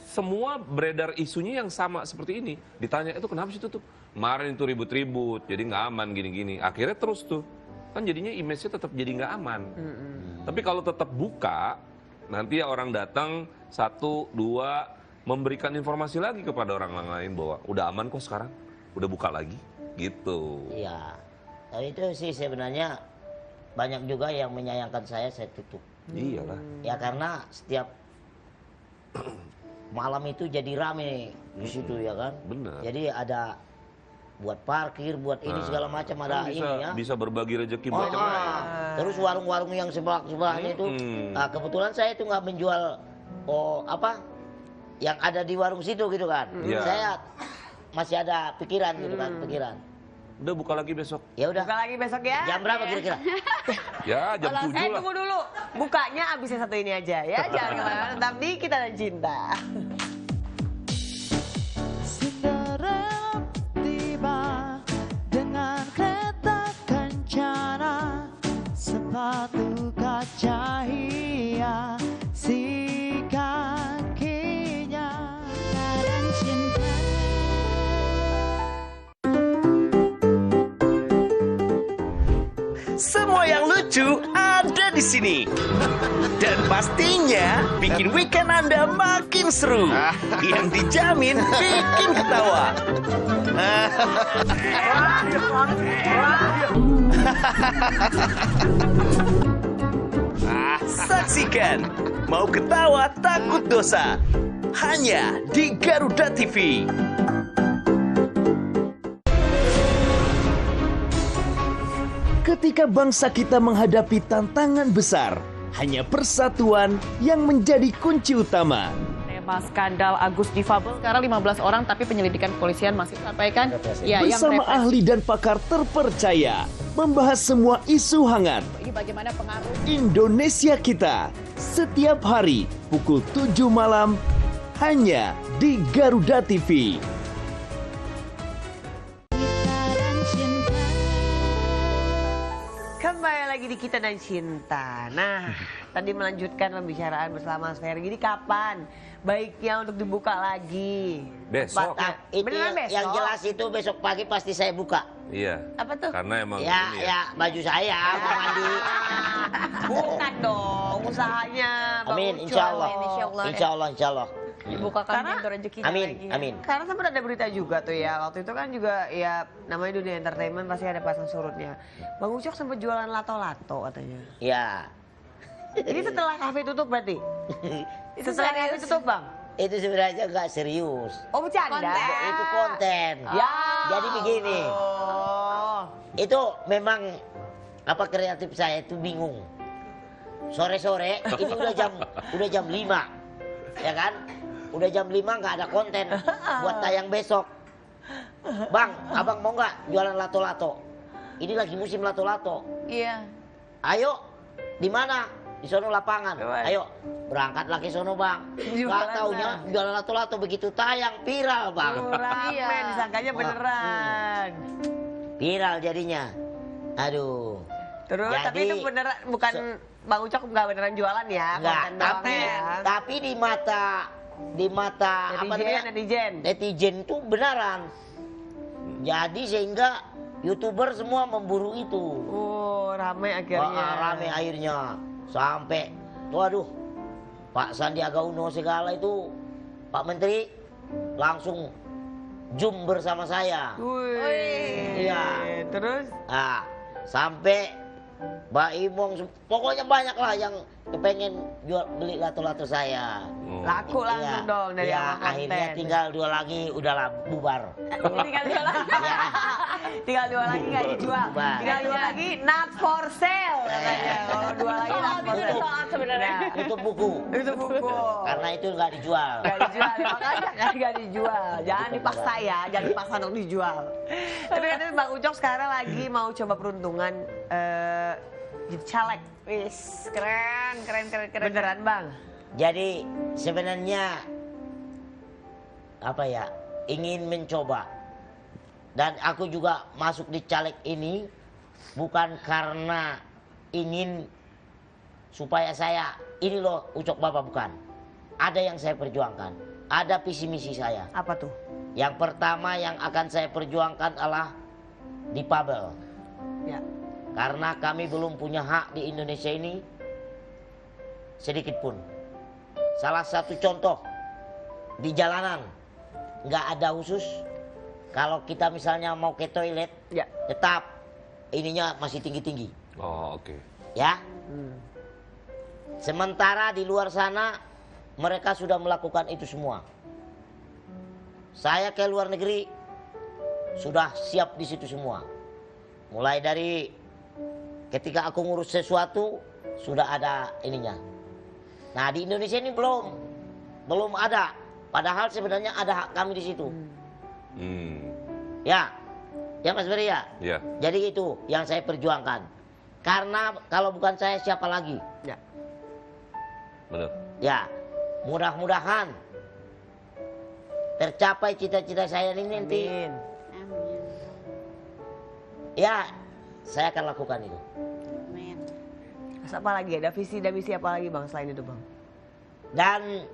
semua beredar isunya yang sama seperti ini. Ditanya itu kenapa sih tutup? Kemarin itu ribut-ribut, jadi nggak aman gini-gini. Akhirnya terus tuh, kan jadinya image-nya tetap jadi nggak aman. Tapi kalau tetap buka, nanti ya orang datang 1, 2 memberikan informasi lagi kepada orang lain bahwa udah aman kok sekarang, udah buka lagi, gitu. Iya. Tapi itu sih sebenarnya banyak juga yang menyayangkan saya tutup. Iyalah. Ya karena setiap malam itu jadi rame di situ ya kan. Benar. Jadi ada buat parkir, buat ini segala macam ada Kan ini ya. bisa berbagi rezeki buat yang lain. Terus warung-warung yang sebelahnya itu, nah, kebetulan saya itu nggak menjual yang ada di warung situ gitu kan. Iya. Saya masih ada pikiran gitu kan, pikiran. Udah buka lagi besok. Ya udah. Buka lagi besok ya. Jam berapa kira-kira? Ya jam 7 lah. Tunggu dulu. Bukanya abis yang satu ini aja ya. Jangan kemana-mana. Tetap di Kita dan Cinta. Cinderella tiba dengan kereta kencana, sepatu kaca hiasi kakinya. Dan cinta. Semua yang lucu ada di sini. Dan pastinya bikin weekend Anda makin seru. Yang dijamin bikin ketawa. Saksikan Mau Ketawa Takut Dosa hanya di Garuda TV. Ketika bangsa kita menghadapi tantangan besar, hanya persatuan yang menjadi kunci utama. Tema skandal Agus difabel sekarang 15 orang tapi penyelidikan kepolisian masih sampaikan ya yang Bersama represi. ahli dan pakar terpercaya, membahas semua isu hangat bagaimana pengaruh Indonesia Kita setiap hari pukul 7 malam hanya di Garuda TV. Kembali lagi di Kita dan Cinta. Nah, tadi melanjutkan pembicaraan bersama Mas Ferry. Jadi kapan baiknya untuk dibuka lagi? Besok. Nah, itu Beneran yang, besok? yang jelas itu besok pagi pasti saya buka. Iya. Apa tuh? Karena emang Ya, ini ya baju saya mau mandi. Bukan dong, usahanya Bang Amin, Ucok. insya Allah. Amin, insya Allah. Insya Allah, insya Allah. Dibukakan Karena- pintu rezekinya Amin, lagi. amin. Karena sempat ada berita juga tuh ya, waktu itu kan juga ya namanya dunia entertainment pasti ada pasang surutnya. Bang Ucok sempat jualan lato-lato katanya. Ya, Ini setelah kafe tutup berarti? Setelah kafe tutup Bang? itu sebenarnya nggak serius. Oh bercanda? Itu konten. Ya. Jadi begini, Oh. itu memang apa kreatif saya itu bingung. Sore-sore ini udah jam 5. Ya kan? Udah jam 5 nggak ada konten buat tayang besok. Bang, abang mau nggak jualan lato-lato? Ini lagi musim lato-lato. Iya. Ayo, di mana? Di sono lapangan. Coba. Ayo, berangkat lagi sono bang. Jualan Gak taunya jualan lato-lato begitu tayang viral bang. Rame, Iya. disangkanya beneran. Viral jadinya. Aduh. Terus tapi Jadi, itu beneran bukan Bang Ucok nggak beneran jualan ya? Enggak, konten doang tapi ya? tapi di mata apa namanya? Netizen. Netizen itu beneran. Jadi sehingga YouTuber semua memburu itu. Oh, rame akhirnya. Rame akhirnya. Sampai waduh. Pak Sandiaga Uno segala itu Pak Menteri langsung zoom bersama saya. Wih. Iya. Terus? Nah, sampai Mbak Imong, pokoknya banyak lah yang pengen beli lato-lato saya. Oh. Laku langsung Iya, dong dari iya, awal konten. akhirnya tinggal 2 lagi udahlah bubar. Tinggal 2 lagi. Tinggal 2 lagi nggak dijual. Bubar. Tinggal 2 lagi not for sale katanya. Kalau 2 lagi not for sale. Soal sebenarnya. Nah, Itu buku. itu buku. Karena itu nggak dijual. Gak dijual, makanya kan gak dijual. Jangan dipaksa ya, jangan dipaksa untuk dijual. Tapi katanya Bang Ucok sekarang lagi mau coba peruntungan jadi caleg. Wis, keren. Beneran Bang? Jadi sebenarnya apa ya, ingin mencoba. Dan aku juga masuk di caleg ini bukan karena ingin supaya saya ini loh Ucok Bapak, bukan. Ada yang saya perjuangkan, ada visi misi saya. Apa tuh? Yang pertama yang akan saya perjuangkan adalah difabel. Ya. Karena kami belum punya hak di Indonesia ini sedikit pun. Salah satu contoh, di jalanan nggak ada khusus. Kalau kita misalnya mau ke toilet, Ya. tetap ininya masih tinggi-tinggi. Oh, oke. Ya. Sementara di luar sana mereka sudah melakukan itu semua. Saya ke luar negeri sudah siap di situ semua. Mulai dari ketika aku ngurus sesuatu sudah ada ininya. Nah, di Indonesia ini belum ada. Padahal sebenarnya ada hak kami di situ. Ya. Ya Mas Ferry ya? Ya. Jadi itu yang saya perjuangkan. Karena kalau bukan saya siapa lagi? Ya. Benar. Ya, mudah-mudahan tercapai cita-cita saya ini nanti. Amin. Ya, saya akan lakukan itu. Amin. Terus apa lagi? Ada visi dan misi apa lagi Bang selain itu Bang? Dan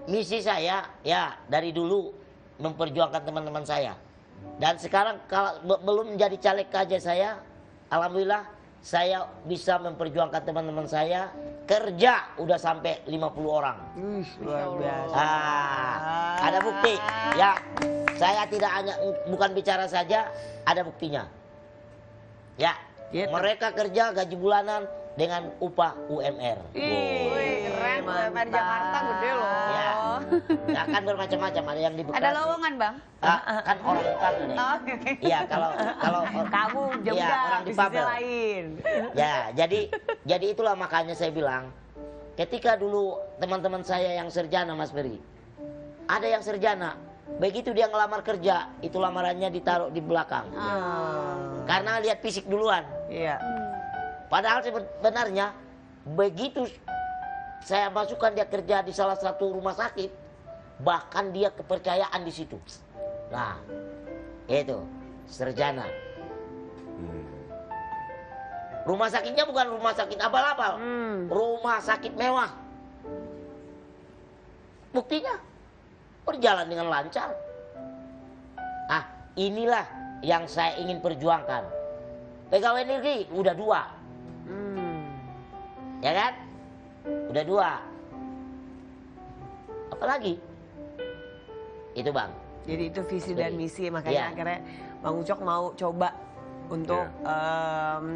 misi saya ya dari dulu memperjuangkan teman-teman saya. Dan sekarang kalau belum menjadi caleg aja saya, alhamdulillah saya bisa memperjuangkan teman-teman saya. Kerja udah sampai 50 orang. Luar biasa. Ada bukti. Ya, saya tidak hanya bukan bicara saja, ada buktinya. Ya, Gitu. mereka kerja gaji bulanan dengan upah UMR. Wih, keren. UMR Jakarta gede loh. Ya, ya kan bermacam-macam, ada yang di Bekasi. Ada lowongan, Bang? Kan orang hutan nih. Oh, Iya, kalau Kamu jauh Iya, orang bisnisnya difabel. lain. Ya, jadi itulah makanya saya bilang, ketika dulu teman-teman saya yang sarjana Mas Ferry, ada yang sarjana, begitu dia ngelamar kerja, itu lamarannya ditaruh di belakang. Karena lihat fisik duluan. Iya. Padahal sebenarnya begitu saya masukkan dia kerja di salah satu rumah sakit, bahkan dia kepercayaan di situ. Nah, itu Serjana. Rumah sakitnya bukan rumah sakit abal-abal, rumah sakit mewah. Buktinya berjalan dengan lancar. Ah, inilah yang saya ingin perjuangkan. Pegawai negeri udah 2, ya kan? Udah 2. Apalagi? Itu Bang. Jadi itu visi dan misi, makanya Iya. akhirnya Bang Ucok mau coba untuk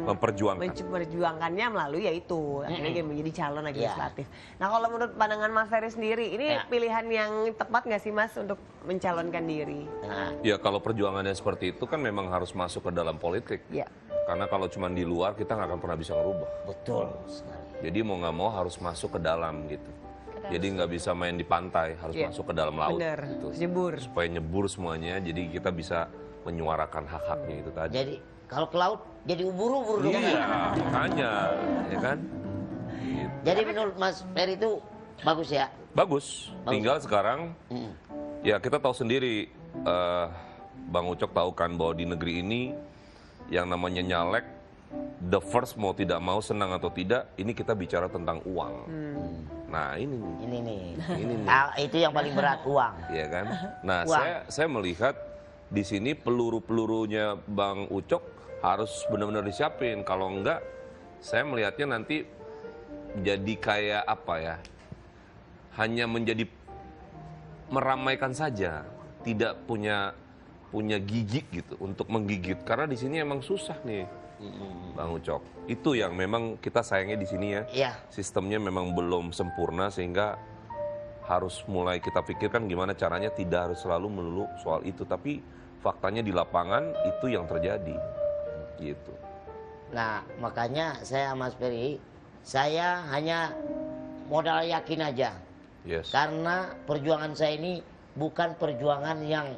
memperjuangkannya melalui yaitu akhirnya dia menjadi calon legislatif. Nah kalau menurut pandangan Mas Ferry sendiri, ini pilihan yang tepat nggak sih Mas untuk mencalonkan diri? Ya kalau perjuangannya seperti itu kan memang harus masuk ke dalam politik. Ya. Karena kalau cuma di luar kita nggak akan pernah bisa ngerubah. Betul sekali. Jadi mau nggak mau harus masuk ke dalam gitu. Jadi nggak bisa main di pantai, harus masuk ke dalam laut. Bener, gitu. nyebur. Supaya nyebur semuanya, jadi kita bisa menyuarakan hak-haknya itu tadi. Jadi kalau ke laut jadi ubur-ubur dong. Iya, makanya, ya kan? Gitu. Jadi menurut Mas Ferry itu bagus ya? Bagus. Tinggal sekarang, ya kita tahu sendiri, Bang Ucok tahu kan bahwa di negeri ini yang namanya nyalek, the first mau tidak mau, senang atau tidak, ini kita bicara tentang uang. Nah ini nih. Itu yang paling berat, uang. Iya kan? Nah Uang. saya melihat di sini peluru-pelurunya Bang Ucok harus benar-benar disiapin. Kalau enggak, saya melihatnya nanti jadi kayak apa ya? Hanya menjadi meramaikan saja, tidak punya gigi gitu untuk menggigit. Karena di sini emang susah nih, Bang Ucok. Itu yang memang kita sayangnya di sini ya. Iya. Sistemnya memang belum sempurna sehingga harus mulai kita pikirkan gimana caranya tidak harus selalu melulu soal itu, tapi faktanya di lapangan itu yang terjadi gitu. Nah makanya saya Mas Ferry, saya hanya modal yakin aja. Yes. Karena perjuangan saya ini bukan perjuangan yang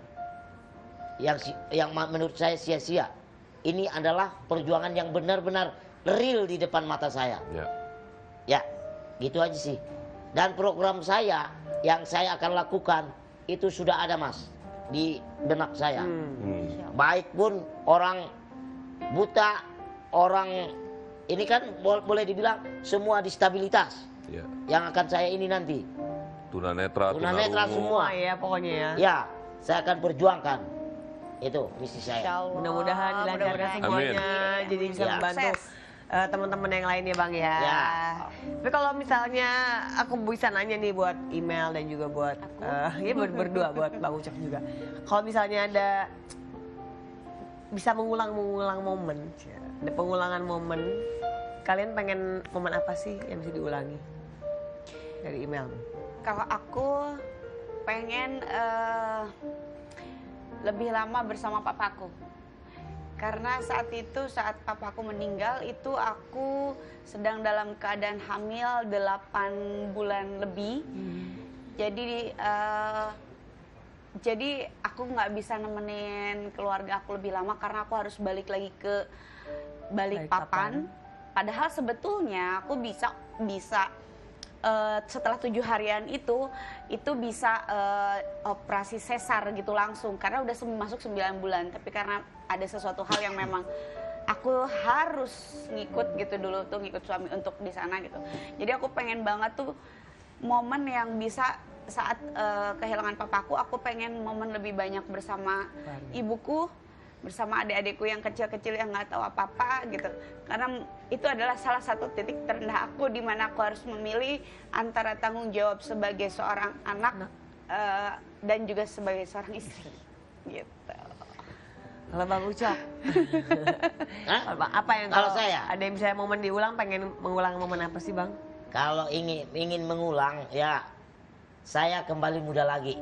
menurut saya sia-sia. Ini adalah perjuangan yang benar-benar real di depan mata saya. Ya. Ya, gitu aja sih. Dan program saya yang saya akan lakukan itu sudah ada Mas di benak saya. Baik pun orang buta, orang ini kan boleh dibilang semua disabilitas Ya. yang akan saya ini nanti. Tunanetra, Tunanetra tunarungu. semua. Ya pokoknya ya. Ya, saya akan perjuangkan. Itu misi saya. Mudah-mudahan dilancarkan semuanya, jadi bisa Ya. membantu teman-teman yang lain ya Bang ya. Ya. Tapi kalau misalnya aku bisa nanya nih buat email dan juga buat ya buat berdua, buat Bang Ucok juga. Kalau misalnya ada bisa mengulang momen, ada pengulangan momen, kalian pengen momen apa sih yang bisa diulangi dari email? Kalau aku pengen lebih lama bersama papaku. Karena saat papaku meninggal itu aku sedang dalam keadaan hamil 8 bulan lebih. Jadi aku nggak bisa nemenin keluarga aku lebih lama karena aku harus balik lagi ke Balikpapan. Padahal sebetulnya aku bisa setelah 7 harian itu bisa operasi sesar gitu langsung karena udah masuk 9 bulan. Tapi karena ada sesuatu hal yang memang aku harus ngikut gitu dulu tuh, ngikut suami untuk di sana gitu. Jadi aku pengen banget tuh momen yang bisa saat kehilangan papaku, aku pengen momen lebih banyak bersama ibuku, bersama adik-adikku yang kecil-kecil yang nggak tahu apa-apa gitu. Karena itu adalah salah satu titik terendah aku di mana aku harus memilih antara tanggung jawab sebagai seorang anak dan juga sebagai seorang istri gitu. Kalau Bang Ucok, apa yang Kalau saya? ada yang bisa momen diulang, pengen mengulang momen apa sih Bang? Kalau ingin mengulang, ya saya kembali muda lagi.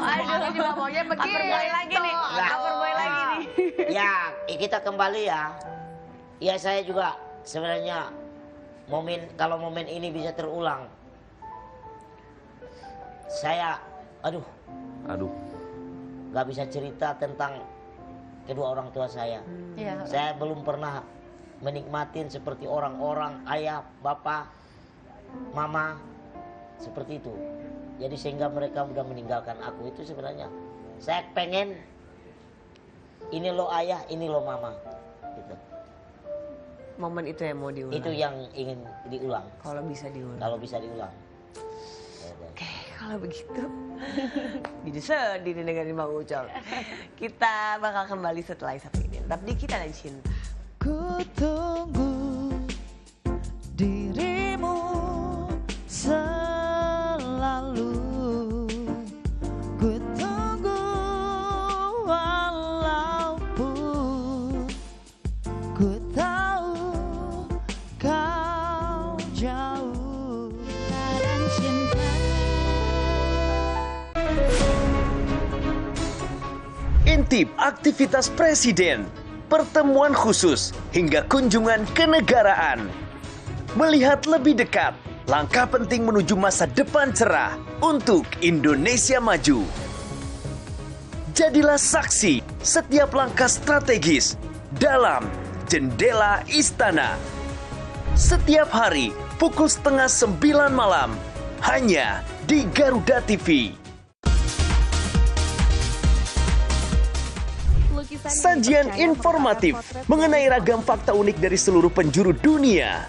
Aduh, juga maunya begitu. Overboy lagi nih, overboy lagi nih. Ya, kita kembali ya. Ya saya juga sebenarnya kalau momen ini bisa terulang, saya aduh nggak bisa cerita tentang kedua orang tua saya. Saya belum pernah menikmatin seperti orang-orang, ayah, bapak, mama, seperti itu. Jadi sehingga mereka udah meninggalkan aku, itu sebenarnya saya pengen ini lo ayah, ini lo mama, gitu. Momen itu yang mau diulang. Itu yang ingin diulang. Kalau bisa diulang. Kalau bisa diulang. Oke, kalau begitu jadi sedih nih dengerin Bang Ucok. Kita bakal kembali setelah satu ini. Tetap di Kita dan Cinta. Ku tunggu dirimu selalu. Ku tunggu walaupun ku tahu kau jauh. Dan cinta. Intip aktivitas presiden, pertemuan khusus, hingga kunjungan kenegaraan. Melihat lebih dekat, langkah penting menuju masa depan cerah untuk Indonesia maju. Jadilah saksi setiap langkah strategis dalam Jendela Istana. Setiap hari pukul 8:30 malam, hanya di Garuda TV. Sajian informatif mengenai ragam fakta unik dari seluruh penjuru dunia.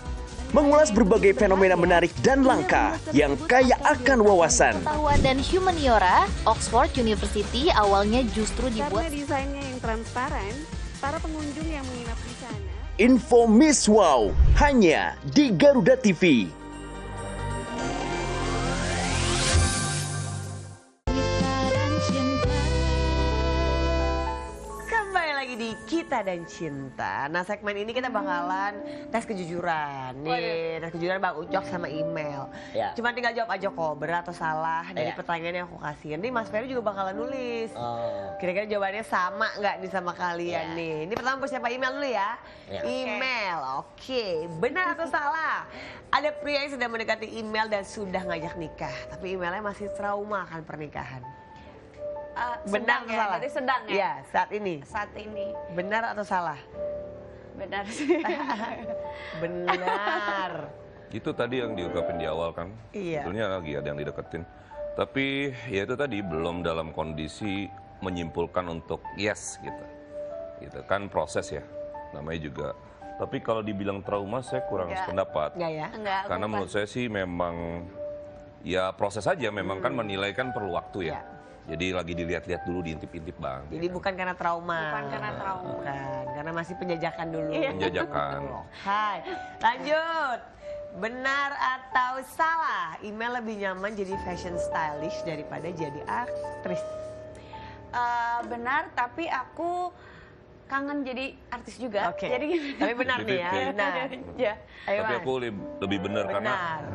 Mengulas berbagai fenomena menarik dan langka yang kaya akan wawasan. Pengetahuan dan humaniora, Oxford University awalnya justru dibuat karena desainnya yang transparan, para pengunjung yang menginap di sana. Info Miss Wow hanya di Garuda TV. Kembali lagi di Kita dan Cinta. Nah, segmen ini kita bakalan tes kejujuran. Nih, tes kejujuran Bang Ucok sama email. Ya. Cuma tinggal jawab aja kok, benar atau salah dari Ya. pertanyaan yang aku kasih. Nanti Mas Ferry juga bakalan nulis. Oh. Kira-kira jawabannya sama nggak nih sama kalian Ya. nih? Ini pertama persiapan email dulu ya. Ya. Email, oke. Benar atau salah? Ada pria yang sedang mendekati email dan sudah ngajak nikah. Tapi emailnya masih trauma akan pernikahan. Benar Sedang atau ya, salah? jadi sedang ya? Iya, saat ini. Saat ini Benar atau salah? benar sih. Benar. Itu tadi yang diungkapin di awal kan. Iya. Sebetulnya lagi ada yang dideketin. Tapi ya itu tadi belum dalam kondisi menyimpulkan untuk yes gitu. Gitu kan proses ya. Namanya juga. Tapi kalau dibilang trauma saya kurang Enggak. sependapat. Enggak ya? Enggak. Karena menurut saya sih memang ya proses aja. Memang kan menilai kan perlu waktu ya. Ya. Jadi lagi dilihat-lihat dulu, diintip-intip Bang. Jadi bukan karena trauma. Bukan karena trauma. Bukan, karena masih penjajakan dulu. Iya. Penjajakan. Hai, lanjut. Benar atau salah? Email lebih nyaman jadi fashion stylish daripada jadi aktris. Benar, tapi aku kangen jadi artis juga. Oke. Jadi Tapi benar nih ya, benar. Ya. Ayo, Tapi Mas. aku lebih benar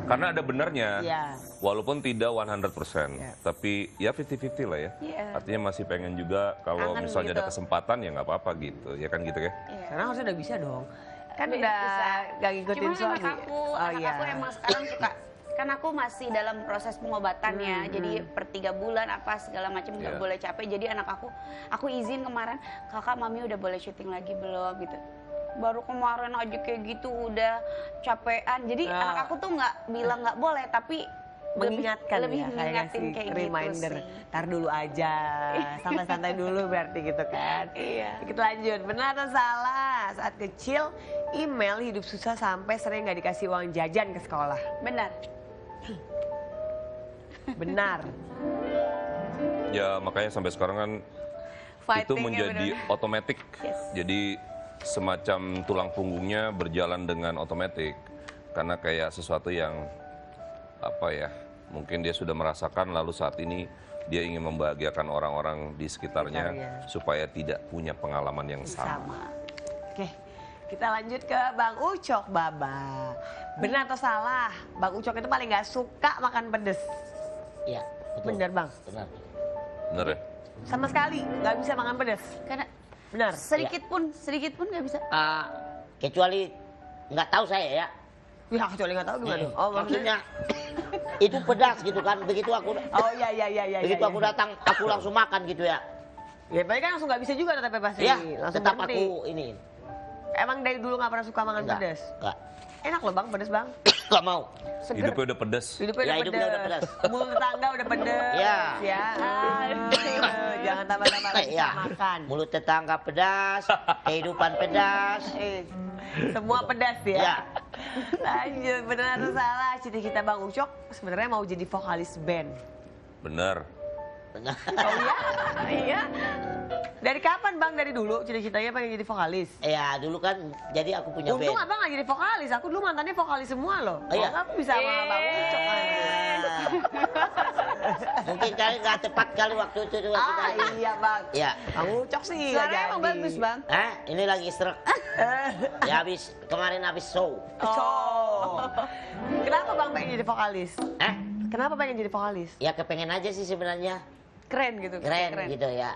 karena ada benarnya. Iya. Walaupun tidak 100%, Iya. tapi ya 50-50 lah ya. Iya. Artinya masih pengen juga kalau Kangen misalnya gitu. ada kesempatan ya nggak apa-apa gitu. Ya kan gitu ya. Iya. Sekarang harusnya udah bisa dong. Kan Bisa. udah gak ngikutin Cuman suami. anak aku emang sekarang suka, kan aku masih dalam proses pengobatannya, jadi per 3 bulan apa segala macam nggak Iya. boleh capek. Jadi anak aku izin kemarin, kakak mami udah boleh syuting lagi belum gitu. Baru kemarin aja kayak gitu udah capean. Jadi anak aku tuh nggak bilang nggak boleh, tapi mengingatkan lebih ya, kayak mengingatin ngasih kayak reminder. gitu sih. Tar dulu aja, santai-santai dulu berarti gitu kan. Iya. Kita lanjut, benar atau salah? Saat kecil, email hidup susah sampai sering nggak dikasih uang jajan ke sekolah. Benar. Benar. Ya makanya sampai sekarang kan itu Fighting-nya menjadi benar-benar. otomatis. Yes. Jadi semacam tulang punggungnya berjalan dengan otomatis. Karena kayak sesuatu yang apa ya, mungkin dia sudah merasakan lalu saat ini dia ingin membahagiakan orang-orang di sekitarnya supaya tidak punya pengalaman yang sama. Oke, kita lanjut ke Bang Ucok, Baba. Benar atau salah? Bang Ucok itu paling nggak suka makan pedes. Iya, betul. Benar, Bang? Benar. Bener ya? Sama sekali nggak bisa makan pedes. Karena Benar. sedikit pun nggak bisa. Kecuali nggak tahu saya ya. Ya, kecuali nggak tahu gimana. Oh, Maksudnya itu pedas gitu kan. Begitu aku Oh iya iya iya iya. begitu iya. aku datang aku langsung makan gitu ya. Ya, tapi kan langsung nggak bisa juga tapi pasti. Ya, langsung tetap berhenti. aku ini. Emang dari dulu nggak pernah suka makan Enggak, pedas? enggak. Enak loh bang, pedas bang. Gak mau. Seger. Hidupnya udah pedes. Hidupnya Ya, udah hidupnya udah pedas. Mulut tetangga udah pedas. Ya. Ya. Jangan tambah-tambah lagi Ya. makan. Mulut tetangga pedas, kehidupan pedas. Semua pedas ya. Ya. Lanjut, benar atau salah? Cita-cita Bang Ucok sebenarnya mau jadi vokalis band. Bener. Oh iya? Iya. Dari kapan Bang? Dari dulu cita-citanya pengen jadi vokalis? Ya dulu kan jadi aku punya Untung band. abang gak jadi vokalis, aku dulu mantannya vokalis semua loh. Oh, iya? Kalau aku bisa sama Bang Ucok kan. Mungkin kali nggak tepat kali waktu itu juga kita. Iya Bang. Ya. Bang Ucok sih Suaranya nggak emang jadi. bagus bang. Ini lagi stroke. Ya kemarin habis show. Oh. Kenapa Bang pengen jadi vokalis? Kenapa pengen jadi vokalis? Ya kepengen aja sih sebenarnya. Keren gitu. Keren gitu ya.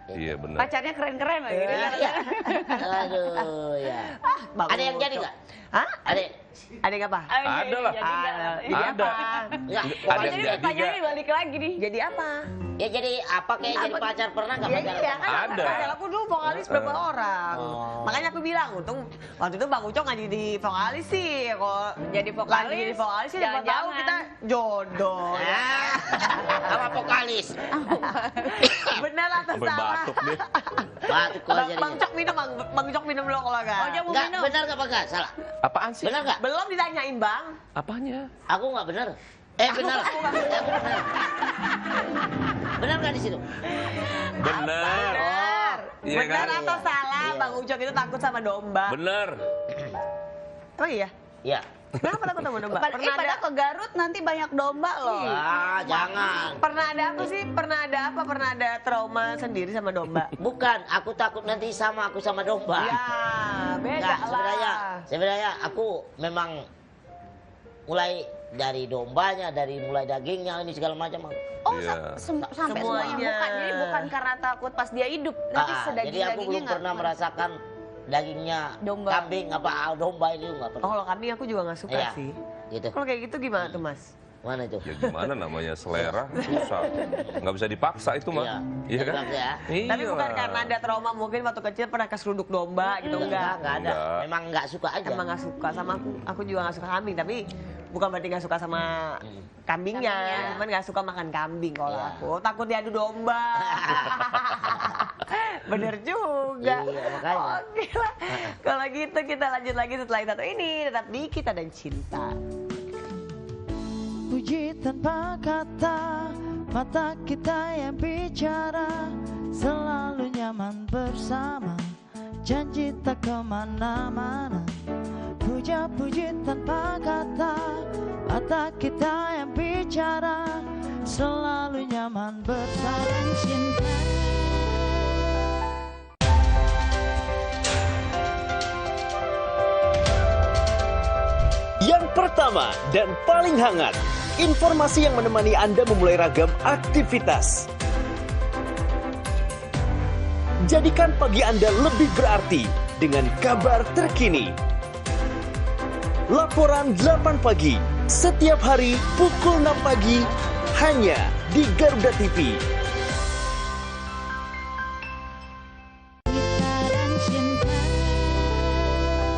Iya bener. Pacarnya keren-keren lagi. Iya. Aduh ya. Bang Ada yang jadi Ucok. nggak? Hah? Ada. Ada yang apa? Ada lah. Jadi Ada. apa? Enggak. Ada yang Jadi jadi pertanyaannya nggak? balik lagi nih. Jadi apa? Ya jadi apa kayak jadi pacar pernah nggak Iya, pacaran? iya kan Ada. aku dulu vokalis berapa orang. Oh. Makanya aku bilang, untung waktu itu Bang Ucok nggak jadi vokalis sih. Kalau Jadi vokalis, lagi jadi vokalis sih siapa tahu jangan-jangan. kita jodoh. Ah, sama vokalis. Benar atau Sampai salah? batuk deh. Batuk kok Bang jadinya. Ucok minum, Bang Ucok minum dulu kalau nggak. Oh, dia mau Enggak, minum. benar nggak enggak? Salah. Apaan sih? Benar nggak? Belum ditanyain Bang. Apanya? Aku nggak benar. Benar. Aku benar. Benar nggak di situ? Bener. Benar. Iya Benar kan? atau Iya. salah? Iya. Bang Ucok itu takut sama domba. Bener. Oh iya. Iya. Kenapa takut sama domba? Pernah ada ke Garut nanti banyak domba loh. Ah, jangan. Pernah ada apa sih? Pernah ada apa? Pernah ada trauma sendiri sama domba? Bukan, aku takut nanti sama aku sama domba. Ya, beda Nggak, lah. sebenarnya aku memang mulai dari dombanya, dari mulai dagingnya ini segala macam. Oh, Iya. sampai Semuanya. semuanya. Bukan, jadi bukan karena takut pas dia hidup. Nanti Jadi aku sedaging-dagingnya belum pernah merasakan dagingnya Domba. kambing apa domba itu nggak Oh, pernah. kalau kambing aku juga nggak suka Iya. sih. Gitu. Kalau kayak gitu gimana tuh Mas? Mana itu? Ya gimana namanya selera susah. Nggak bisa dipaksa itu mah. Iya. Iya kan? Tetap ya. Tapi bukan Iyalah. karena ada trauma mungkin waktu kecil pernah keseruduk domba gitu enggak. Enggak ada. Enggak. Memang nggak suka aja. Emang nggak suka sama aku juga nggak suka kambing, tapi bukan berarti nggak suka sama kambingnya, cuman nggak suka makan kambing kalau Iya. aku. Takut diadu domba. Bener juga. Iya, makanya. Oke lah. Kalau gitu kita lanjut lagi setelah yang satu ini. Tetap di Kita dan Cinta. Puji tanpa kata, mata kita yang bicara, selalu nyaman bersama, janji tak kemana-mana. Puja-puji tanpa kata, mata kita yang bicara, selalu nyaman bersama. Cinta. Yang pertama dan paling hangat, informasi yang menemani Anda memulai ragam aktivitas. Jadikan pagi Anda lebih berarti dengan kabar terkini. Laporan 8 pagi, setiap hari pukul 6 pagi, hanya di Garuda TV.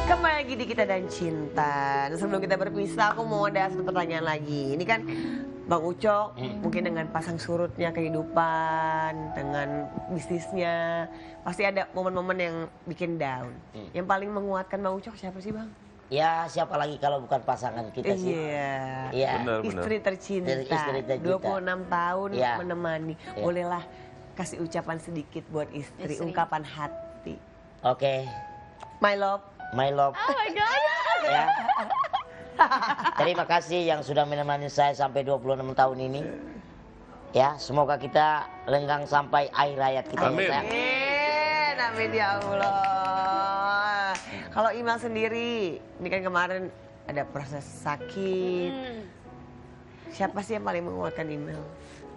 Kembali lagi di Kita dan Cinta. Dan sebelum kita berpisah, aku mau ada satu pertanyaan lagi. Ini kan Bang Ucok, mungkin dengan pasang surutnya kehidupan, dengan bisnisnya, pasti ada momen-momen yang bikin down. Yang paling menguatkan Bang Ucok siapa sih Bang? Ya siapa lagi kalau bukan pasangan kita sih? Iya. Iya. Benar. Istri tercinta, Istri tercinta. 26 tahun Iya. menemani. Iya. Bolehlah kasih ucapan sedikit buat istri, ungkapan hati. Oke, My love. my love. Oh my God. Ya. Terima kasih yang sudah menemani saya sampai 26 tahun ini. Ya, semoga kita lenggang sampai akhir hayat kita. Amin. Ya. Amin, amin ya Allah. Kalau Imal sendiri, ini kan kemarin ada proses sakit. Siapa sih yang paling menguatkan Imal?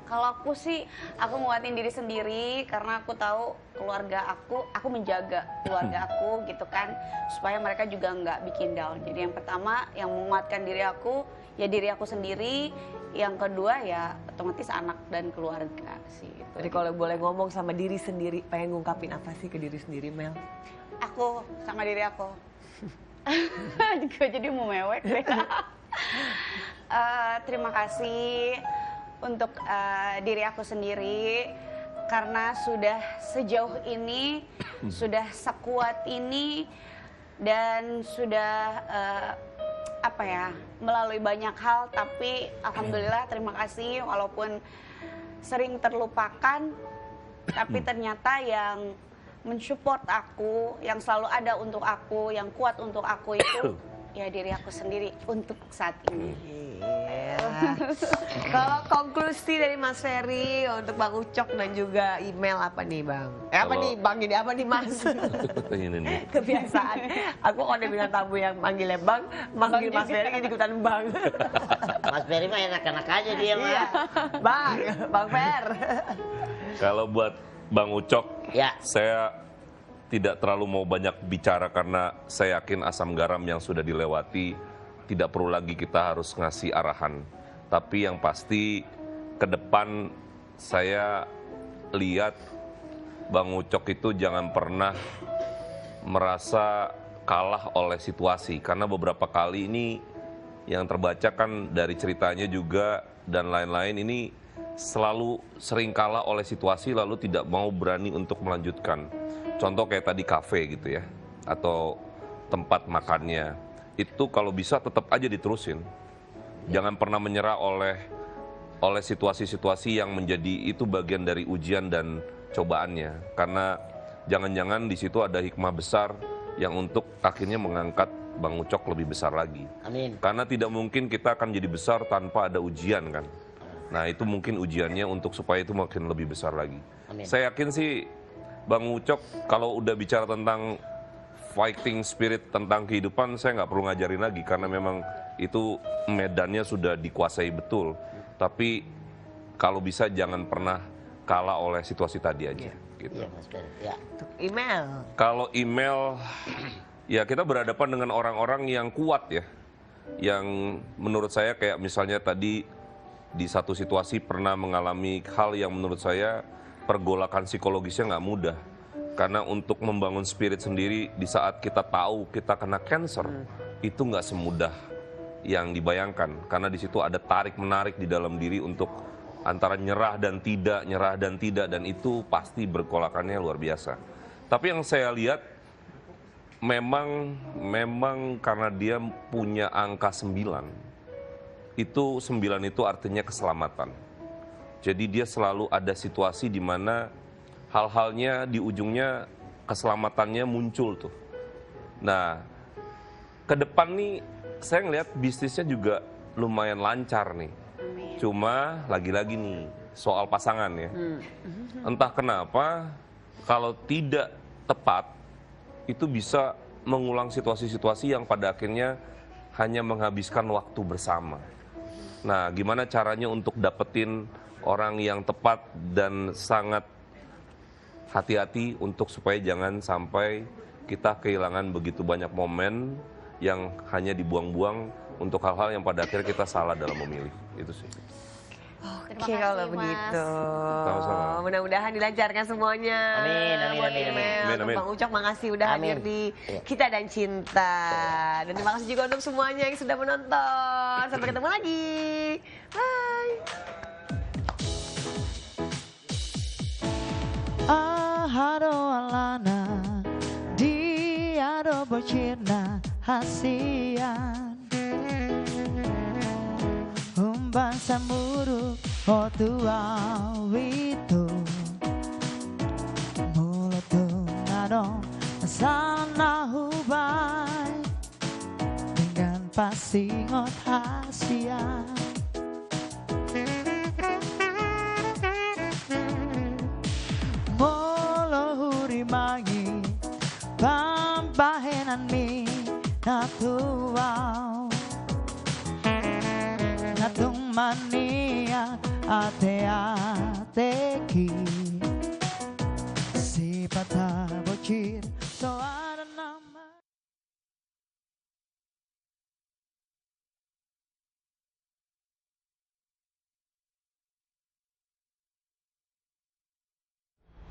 Kalau aku sih, aku nguatin diri sendiri karena aku tahu keluarga aku menjaga keluarga aku gitu kan, supaya mereka juga nggak bikin down. Jadi yang pertama yang menguatkan diri aku, ya diri aku sendiri. Yang kedua ya otomatis anak dan keluarga sih. Gitu. Jadi kalau boleh ngomong sama diri sendiri, pengen ngungkapin apa sih ke diri sendiri Mel? aku sama diri aku. Gue jadi mau mewek deh. Terima kasih untuk diri aku sendiri karena sudah sejauh ini, sudah sekuat ini dan sudah melalui banyak hal, tapi alhamdulillah terima kasih walaupun sering terlupakan, tapi ternyata yang mensupport aku, yang selalu ada untuk aku, yang kuat untuk aku itu ya diri aku sendiri untuk saat ini. Kalau konklusi dari Mas Ferry untuk Bang Ucok dan juga email apa nih Bang? Apa nih Bang ini, apa nih Mas? Ini nih. Kebiasaan. Aku kalau ada bilang tamu yang manggilnya Bang, manggil Mas Ferry jadi ikutan Bang. Mas Ferry mah enak-enak aja dia mah. Iya. Bang Fer. Kalau buat Bang Ucok, ya, saya tidak terlalu mau banyak bicara karena saya yakin asam garam yang sudah dilewati tidak perlu lagi kita harus ngasih arahan. Tapi yang pasti ke depan saya lihat Bang Ucok itu jangan pernah merasa kalah oleh situasi. Karena beberapa kali ini yang terbaca kan dari ceritanya juga dan lain-lain ini selalu sering kalah oleh situasi lalu tidak mau berani untuk melanjutkan. Contoh kayak tadi kafe gitu ya, atau tempat makannya. Itu kalau bisa tetap aja diterusin. Jangan pernah menyerah oleh situasi-situasi yang menjadi itu bagian dari ujian dan cobaannya. Karena jangan-jangan di situ ada hikmah besar yang untuk akhirnya mengangkat Bang Ucok lebih besar lagi. Amin. Karena tidak mungkin kita akan jadi besar tanpa ada ujian kan. Nah itu mungkin ujiannya untuk supaya itu makin lebih besar lagi. Amin. Saya yakin sih Bang Ucok kalau udah bicara tentang fighting spirit, tentang kehidupan, saya nggak perlu ngajarin lagi karena memang itu medannya sudah dikuasai betul. Tapi kalau bisa jangan pernah kalah oleh situasi tadi aja. Gitu. Iya, Mas Ferry. Ya. Untuk email. Kalau email, ya kita berhadapan dengan orang-orang yang kuat ya. Yang menurut saya kayak misalnya tadi di satu situasi pernah mengalami hal yang menurut saya pergolakan psikologisnya nggak mudah. Karena untuk membangun spirit sendiri di saat kita tahu kita kena cancer, itu nggak semudah yang dibayangkan. Karena di situ ada tarik-menarik di dalam diri untuk antara nyerah dan tidak, dan itu pasti bergolakannya luar biasa. Tapi yang saya lihat, memang karena dia punya angka 9, itu 9 itu artinya keselamatan. Jadi dia selalu ada situasi di mana hal-halnya di ujungnya keselamatannya muncul tuh. Nah, ke depan nih saya ngelihat bisnisnya juga lumayan lancar nih. Cuma lagi-lagi nih soal pasangan ya. Entah kenapa kalau tidak tepat itu bisa mengulang situasi-situasi yang pada akhirnya hanya menghabiskan waktu bersama. Nah, gimana caranya untuk dapetin orang yang tepat dan sangat hati-hati untuk supaya jangan sampai kita kehilangan begitu banyak momen yang hanya dibuang-buang untuk hal-hal yang pada akhirnya kita salah dalam memilih. Itu sih. Oke kalau begitu. Sama-sama. Mudah-mudahan dilancarkan semuanya. Amin, amin, Buat amin, email. amin. Untuk Bang Ucok makasih udah hadir Amin. di Kita dan Cinta. Dan terima kasih juga untuk semuanya yang sudah menonton. Sampai ketemu lagi. Bye. Ahado alana diado bocirna hasian umban samuru o tua wito mulut nado sana hubay dengan pasingot hasian mangi pambahenan mi natuaw natung mania ate-ateki si pata bocir